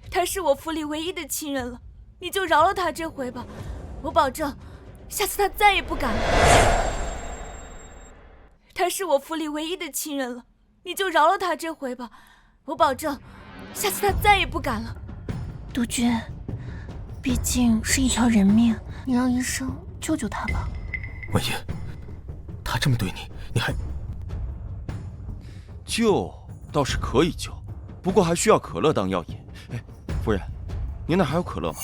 她是我府里唯一的亲人了，你就饶了她这回吧，我保证，下次她再也不敢了。她是我府里唯一的亲人了，你就饶了她这回吧，我保证，下次她再也不敢了。督军，毕竟是一条人命，你让医生救救她吧。婉音，他这么对你，你还……救倒是可以救，不过还需要可乐当药引。哎，夫人，您那还有可乐吗？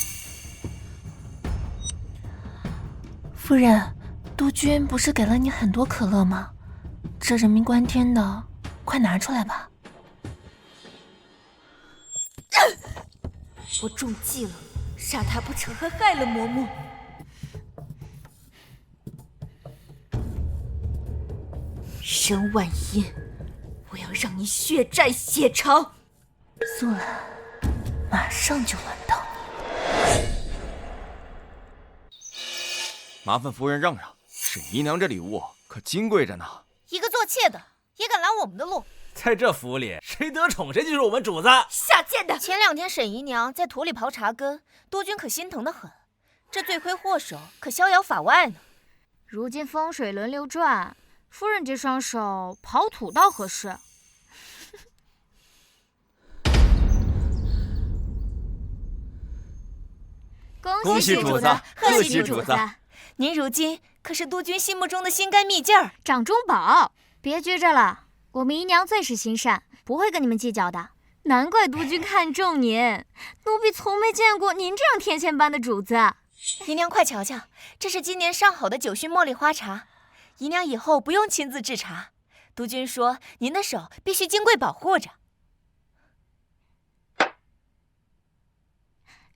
夫人，督军不是给了你很多可乐吗？这人命关天的，快拿出来吧。我中计了，杀他不成，还害了嬷嬷。沈婉音，我要让你血债血偿。苏兰，马上就轮到你。麻烦夫人让让，沈姨娘这礼物可金贵着呢。一个做妾的也敢拦我们的路？在这府里，谁得宠谁就是我们主子。下贱的！前2天沈姨娘在土里刨茶根，督军可心疼得很，这罪魁祸首可逍遥法外呢。如今风水轮流转，夫人这双手刨土倒合适。恭喜主子，贺喜主子！您如今可是督军心目中的心肝蜜饯儿，掌中宝。别拘着了，我们姨娘最是心善，不会跟你们计较的。难怪督军看重您，奴婢从没见过您这样天仙般的主子。姨娘快瞧瞧，这是今年上好的9熏茉莉花茶，姨娘以后不用亲自制茶，督军说您的手必须金贵保护着。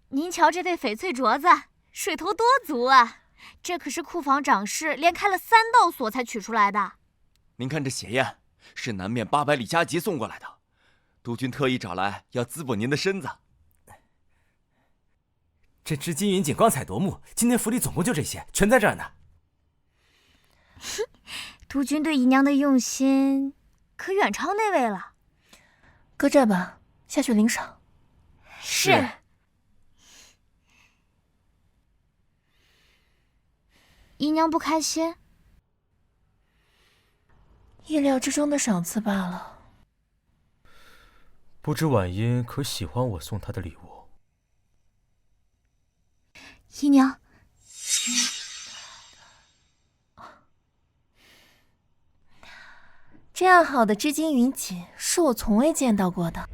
您瞧这对翡翠镯子，水头多足啊！这可是库房掌事连开了3道锁才取出来的。您看这血燕，是南面800里加急送过来的，督军特意找来要滋补您的身子。这只金云锦光彩夺目，今天府里总共就这些，全在这儿呢。督军对姨娘的用心，可远超那位了。搁这吧，下去领赏。是。姨娘不开心？意料之中的赏赐罢了。不知婉音可喜欢我送她的礼物？姨娘，这样好的织金云锦是我从未见到过的。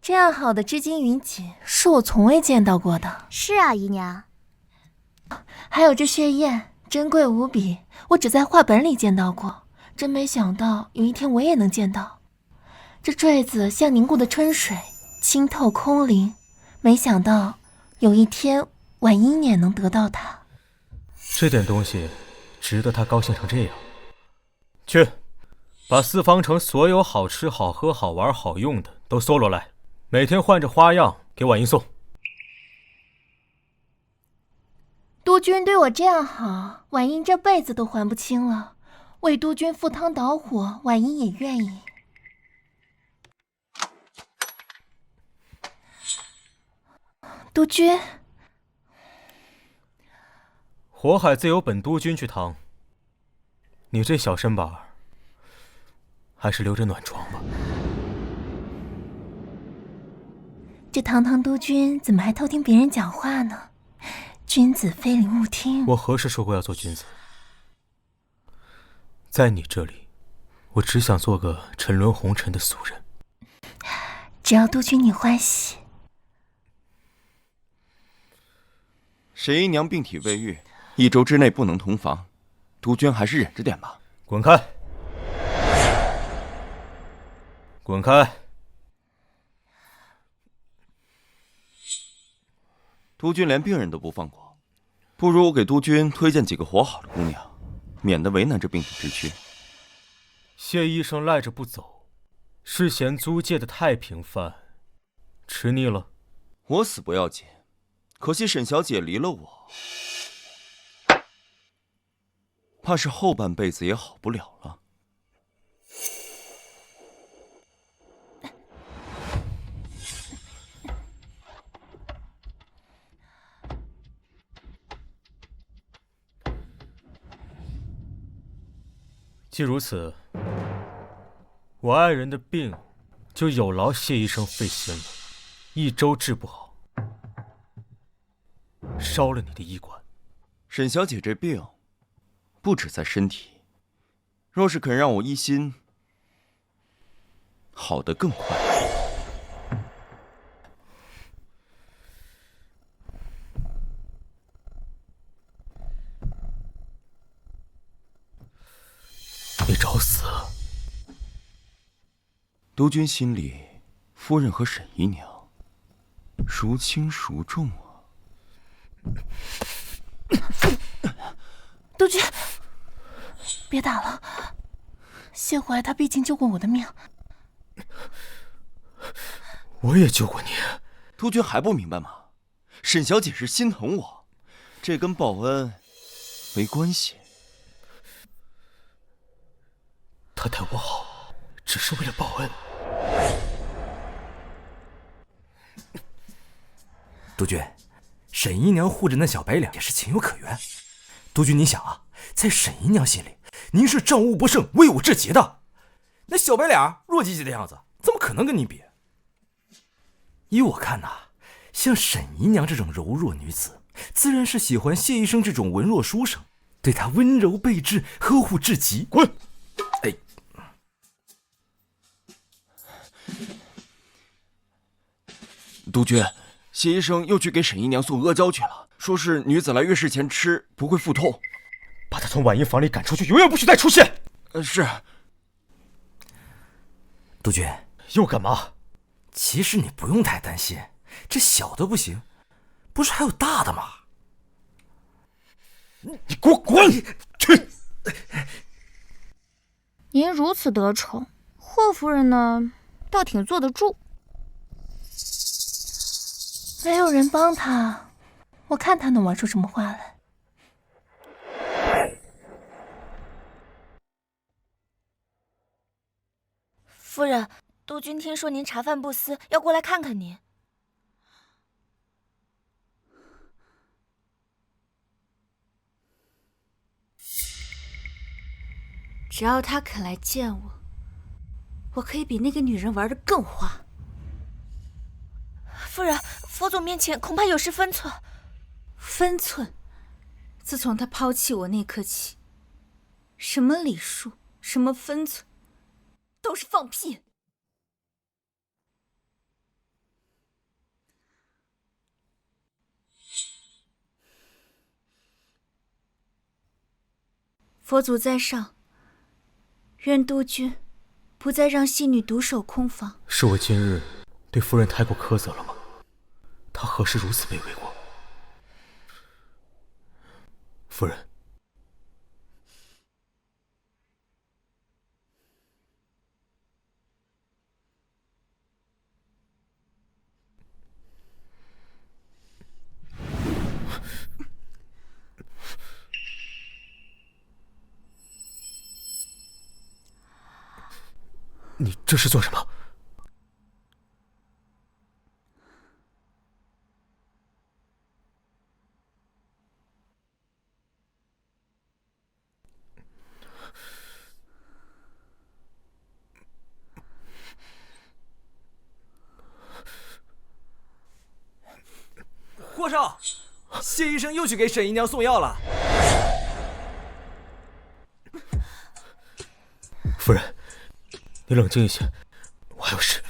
这样好的织金云锦是我从未见到过的。是啊，姨娘。还有这血燕，珍贵无比，我只在画本里见到过，真没想到有一天我也能见到。这坠子像凝固的春水，清透空灵，没想到有一天婉英也能得到它。这点东西值得他高兴成这样。去，把四方城所有好吃好喝好玩好用的都搜罗来，每天换着花样给婉英送。督军对我这样好，婉英这辈子都还不清了。为督军赴汤蹈火，婉英也愿意。督军，火海自有本督军去趟，你这小身板还是留着暖床吧。这堂堂督军怎么还偷听别人讲话呢？君子非礼勿听。我何时说过要做君子？在你这里，我只想做个沉沦红尘的俗人。只要督军你欢喜。沈姨娘病体未愈，1周之内不能同房，督军还是忍着点吧。滚开！滚开！督军连病人都不放过，不如我给督军推荐几个活好的姑娘，免得为难这病体之躯。谢医生赖着不走，是嫌租界的太平饭吃腻了？我死不要紧，可惜沈小姐离了我，怕是后半辈子也好不了了。既如此，我爱人的病就有劳谢医生费心了，1周治不好，烧了你的医馆。沈小姐这病不止在身体，若是肯让我医心，好得更快。你找死！督军心里，夫人和沈姨娘孰轻孰重啊？督军，别打了，谢怀他毕竟救过我的命。我也救过你。督军还不明白吗？沈小姐是心疼我，这跟报恩没关系。他待我好，只是为了报恩。督军，沈姨娘护着那小白脸也是情有可原。督军，你想啊，在沈姨娘心里，您是战无不胜、威武至极的。那小白脸弱唧唧的样子，怎么可能跟你比？依我看呐，像沈姨娘这种柔弱女子，自然是喜欢谢医生这种文弱书生，对她温柔备至、呵护至极。滚！哎。督军，谢医生又去给沈姨娘送阿胶去了，说是女子来月事前吃不会腹痛。把她从婉英房里赶出去，永远不许再出现。是。督军，又干嘛？其实你不用太担心，这小的不行，不是还有大的吗？你给我滚！去！您如此得宠，霍夫人呢，倒挺坐得住。没有人帮他，我看他能玩出什么花来。夫人，督军听说您茶饭不思，要过来看看您。只要他肯来见我，我可以比那个女人玩得更花。夫人，佛祖面前恐怕有失分寸。分寸？自从他抛弃我那刻起，什么礼数，什么分寸，都是放屁。佛祖在上，愿督军不再让戏女独守空房。是我今日对夫人太过苛责了吗？她何时如此卑微过？夫人，你这是做什么？霍少，谢医生又去给沈姨娘送药了。夫人，你冷静一些，我还有事。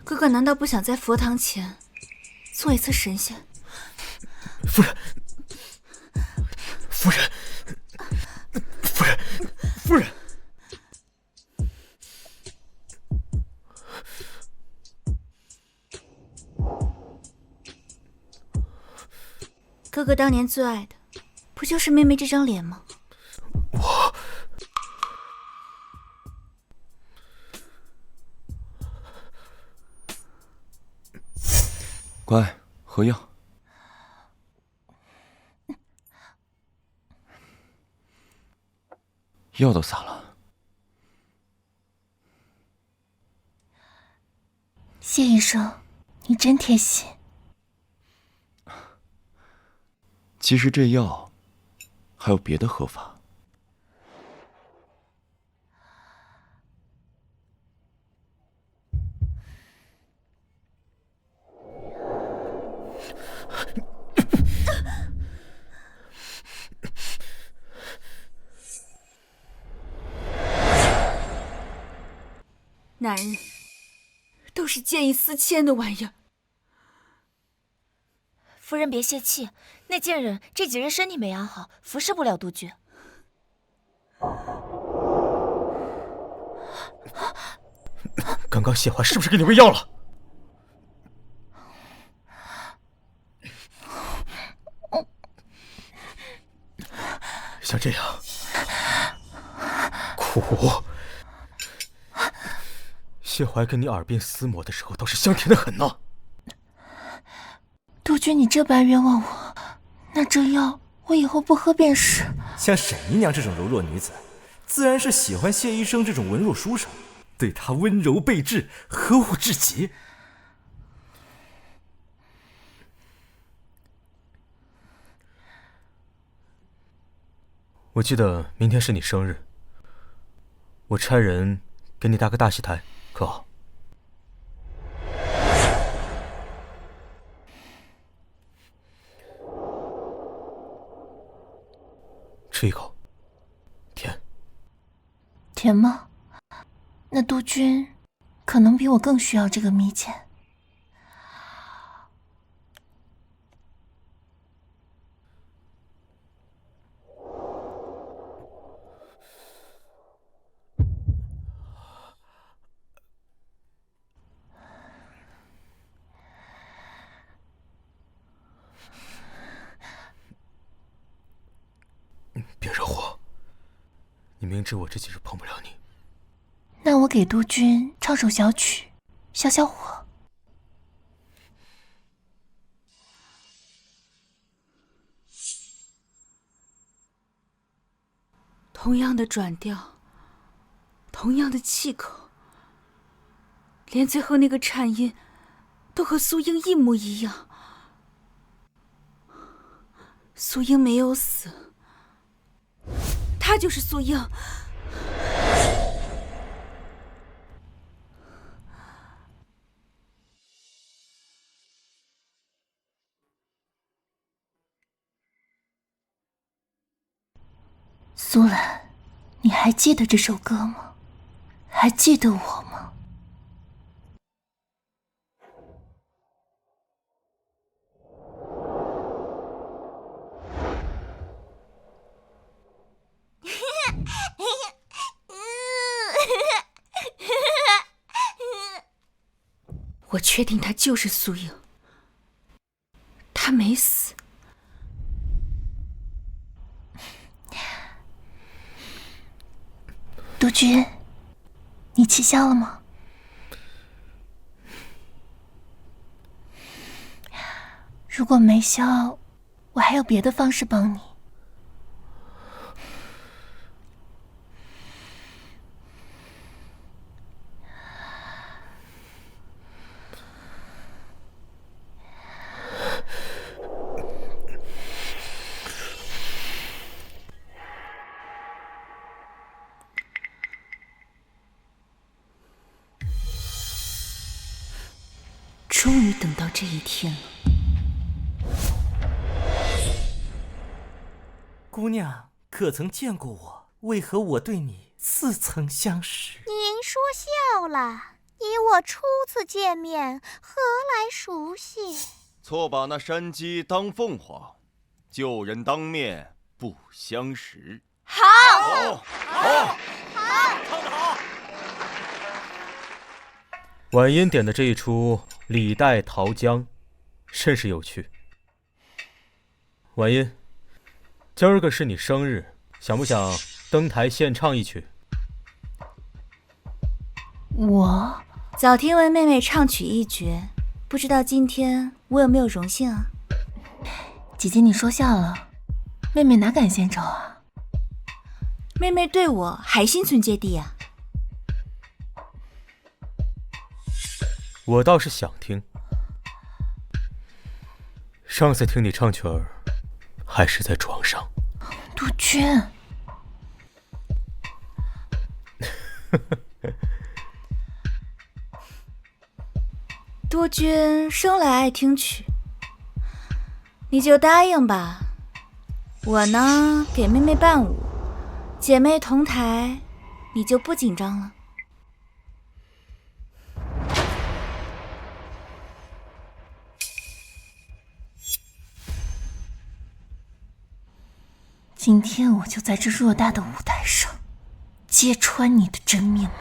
哥哥难道不想在佛堂前做一次神仙？夫人，夫人，夫人，夫人！哥哥当年最爱的，不就是妹妹这张脸吗？我……乖，喝药。药都洒了。谢医生，你真贴心。其实这药还有别的喝法。男人都是见异思迁的玩意儿。夫人别泄气，那贱人这几日身体没养好，服侍不了督军。刚刚谢怀是不是给你喂药了？像这样苦，谢怀跟你耳鬓厮磨的时候，倒是香甜的很呢。督军，你这般冤枉我，那这药我以后不喝便是。像沈姨娘这种柔弱女子，自然是喜欢谢医生这种文弱书生，对她温柔备至，呵护至极。我记得明天是你生日，我差人给你搭个大戏台，可好？吃一口，甜。甜吗？那督军可能比我更需要这个蜜饯。别惹火，你明知我这几日碰不了你。那我给督军唱首小曲，消消火。同样的转调，同样的气口，连最后那个颤音都和苏英一模一样。素英没有死，她就是素英。苏兰，你还记得这首歌吗？还记得我吗？我确定她就是素英，她没死。督军，你气消了吗？如果没消，我还有别的方式帮你。终于等到这一天了。姑娘，可曾见过我？为何我对你似曾相识？您说笑了，你我初次见面，何来熟悉？错把那山鸡当凤凰，旧人当面不相识。好，好，唱得好！婉音点的这一出《李代桃僵》，甚是有趣。婉音，今儿个是你生日，想不想登台献唱一曲？我早听闻妹妹唱曲一绝，不知道今天我有没有荣幸啊？姐姐，你说笑了，妹妹哪敢献丑啊？妹妹对我还心存芥蒂啊。我倒是想听。上次听你唱曲儿，还是在床上。督军，督军生来爱听曲，你就答应吧。我呢，给妹妹伴舞，姐妹同台，你就不紧张了。今天我就在这偌大的舞台上揭穿你的真面目。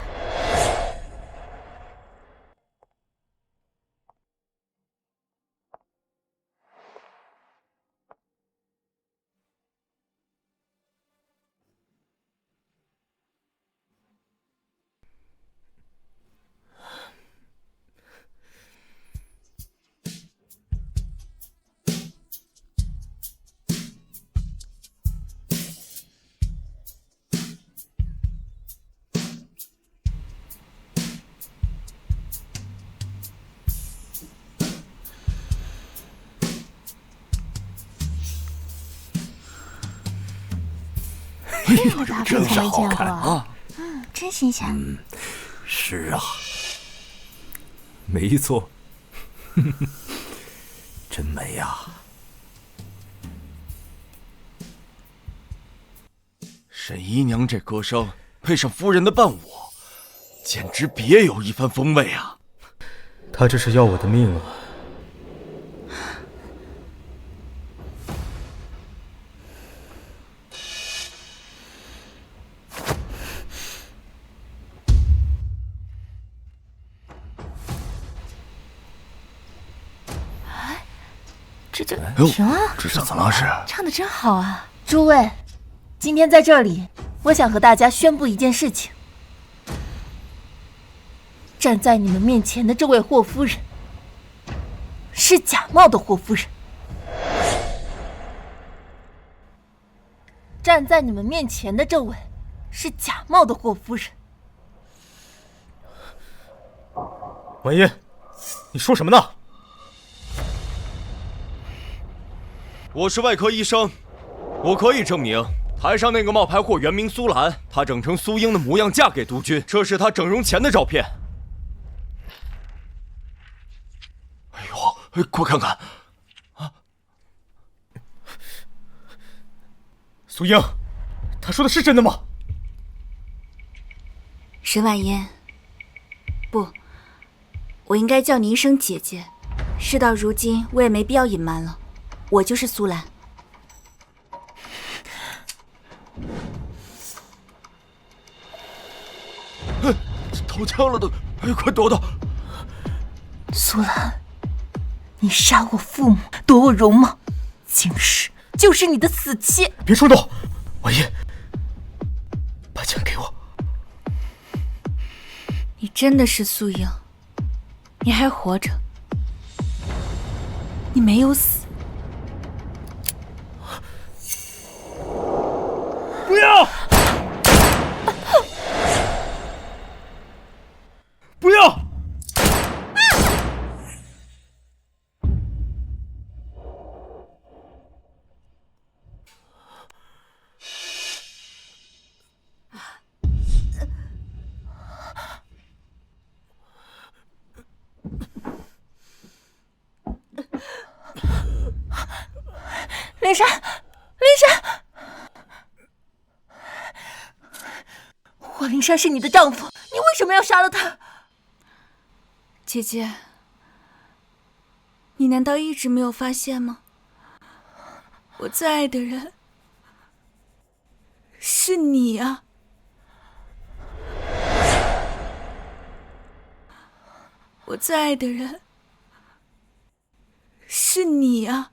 这首搭配真是好看啊！真新鲜。是啊，没错，真美啊！沈姨娘这歌声配上夫人的伴舞，简直别有一番风味啊！他这是要我的命啊！这就哟，行了。这是怎么事？唱得真好啊！诸位，今天在这里，我想和大家宣布一件事情：站在你们面前的这位霍夫人，是假冒的霍夫人。站在你们面前的这位，是假冒的霍夫人。婉音，你说什么呢？我是外科医生，我可以证明台上那个冒牌货原名苏兰，她整成苏英的模样嫁给督军，这是她整容前的照片。哎呦，快看看！啊，苏英，她说的是真的吗？沈婉嫣，不，我应该叫你一声姐姐。事到如今，我也没必要隐瞒了，我就是苏兰。掏枪了都！快躲躲！苏兰，你杀我父母，夺我容貌，今日就是你的死期！别冲动，婉嫣，把枪给我。你真的是苏英，你还活着，你没有死。不要！不要！灵珊，灵珊，霍灵珊是你的丈夫，你为什么要杀了他？姐姐，你难道一直没有发现吗？我最爱的人是你啊！我最爱的人是你啊！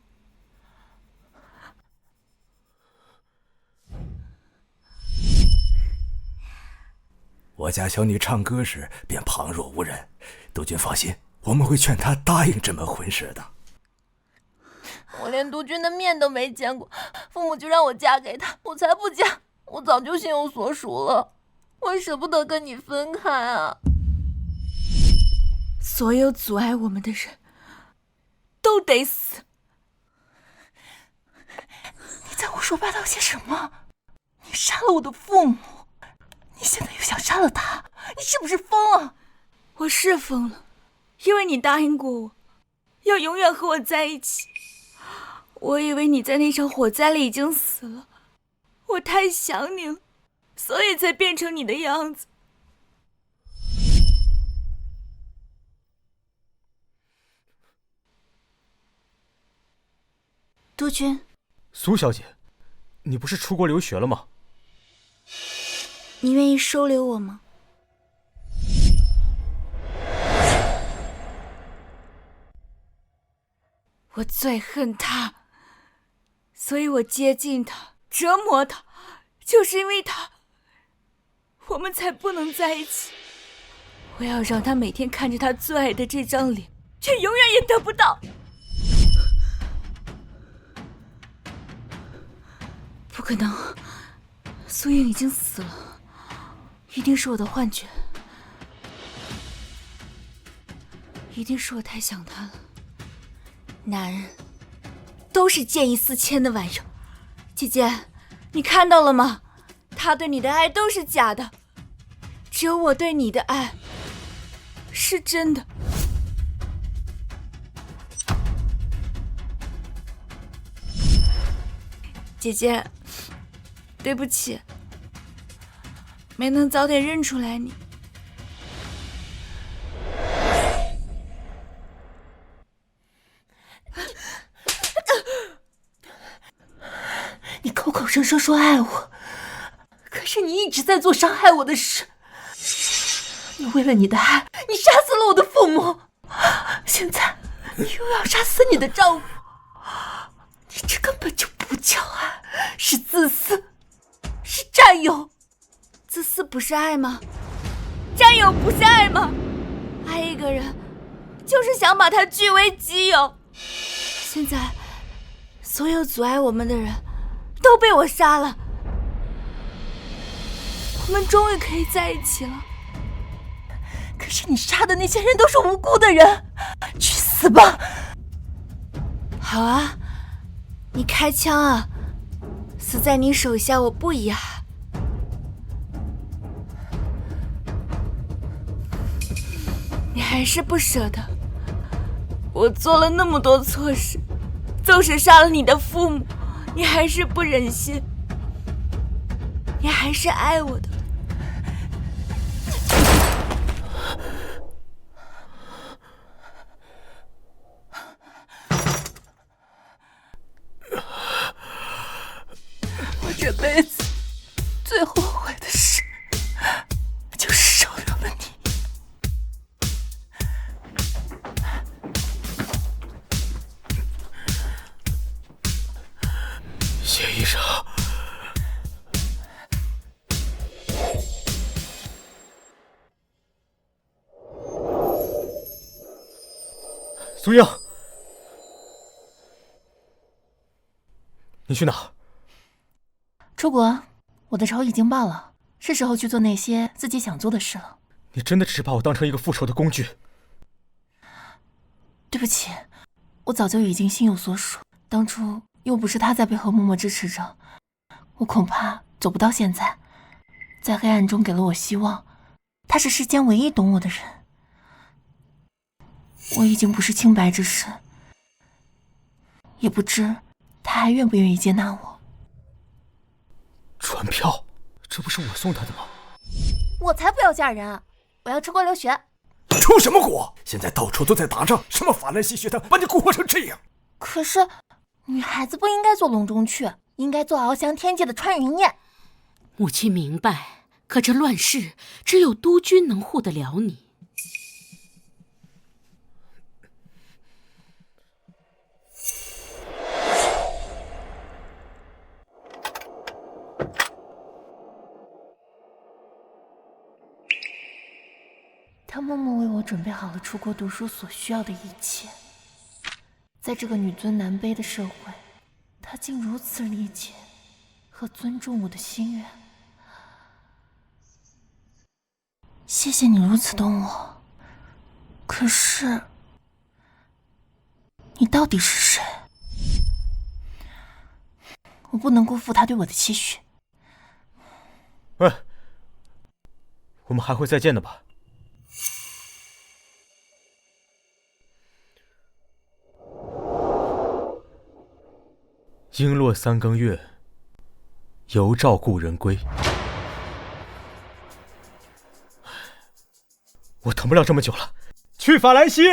我家小女唱歌时便旁若无人，督军放心，我们会劝她答应这门婚事的。我连督军的面都没见过，父母就让我嫁给他，我才不嫁！我早就心有所属了，我舍不得跟你分开啊！所有阻碍我们的人都得死！你在胡说八道些什么？你杀了我的父母，你现在又想杀了他，你是不是疯了？我是疯了，因为你答应过我，要永远和我在一起。我以为你在那场火灾里已经死了，我太想你了，所以才变成你的样子。督军，苏小姐，你不是出国留学了吗？你愿意收留我吗？我最恨他，所以我接近他，折磨他，就是因为他，我们才不能在一起。我要让他每天看着他最爱的这张脸，却永远也得不到。不可能，苏英已经死了，一定是我的幻觉，一定是我太想他了。男人都是见异思迁的玩意儿，姐姐，你看到了吗？他对你的爱都是假的，只有我对你的爱是真的。姐姐，对不起，没能早点认出来你。你口口声声说爱我，可是你一直在做伤害我的事。你为了你的爱，你杀死了我的父母，现在你又要杀死你的丈夫，你这根本就不叫爱，是自私，是占有。自私不是爱吗？占有不是爱吗？爱一个人，就是想把他据为己有。现在，所有阻碍我们的人都被我杀了，我们终于可以在一起了。可是你杀的那些人都是无辜的人，去死吧！好啊，你开枪啊！死在你手下我不遗憾。你还是不舍得。我做了那么多错事，纵使杀了你的父母，你还是不忍心。你还是爱我的。我这辈子最后悔的事，就是收留了你。谢医生，苏英，你去哪？出国，我的仇已经报了，是时候去做那些自己想做的事了。你真的只是把我当成一个复仇的工具？对不起，我早就已经心有所属。当初又不是他在背后默默支持着，我恐怕走不到现在。在黑暗中给了我希望，他是世间唯一懂我的人。我已经不是清白之身，也不知他还愿不愿意接纳我。船票，这不是我送他的吗？我才不要嫁人，我要出国留学。出什么国？现在到处都在打仗，什么法兰西学堂把你蛊惑成这样？可是，女孩子不应该做笼中雀，应该做翱翔天界的穿云箭。母亲明白，可这乱世只有督军能护得了你。他默默为我准备好了出国读书所需要的一切，在这个女尊男卑的社会，他竟如此理解和尊重我的心愿。谢谢你如此懂我，可是你到底是谁？我不能辜负他对我的期许。喂，我们还会再见的吧？璎珞3更月，犹照故人归。我等不了这么久了，去法兰西！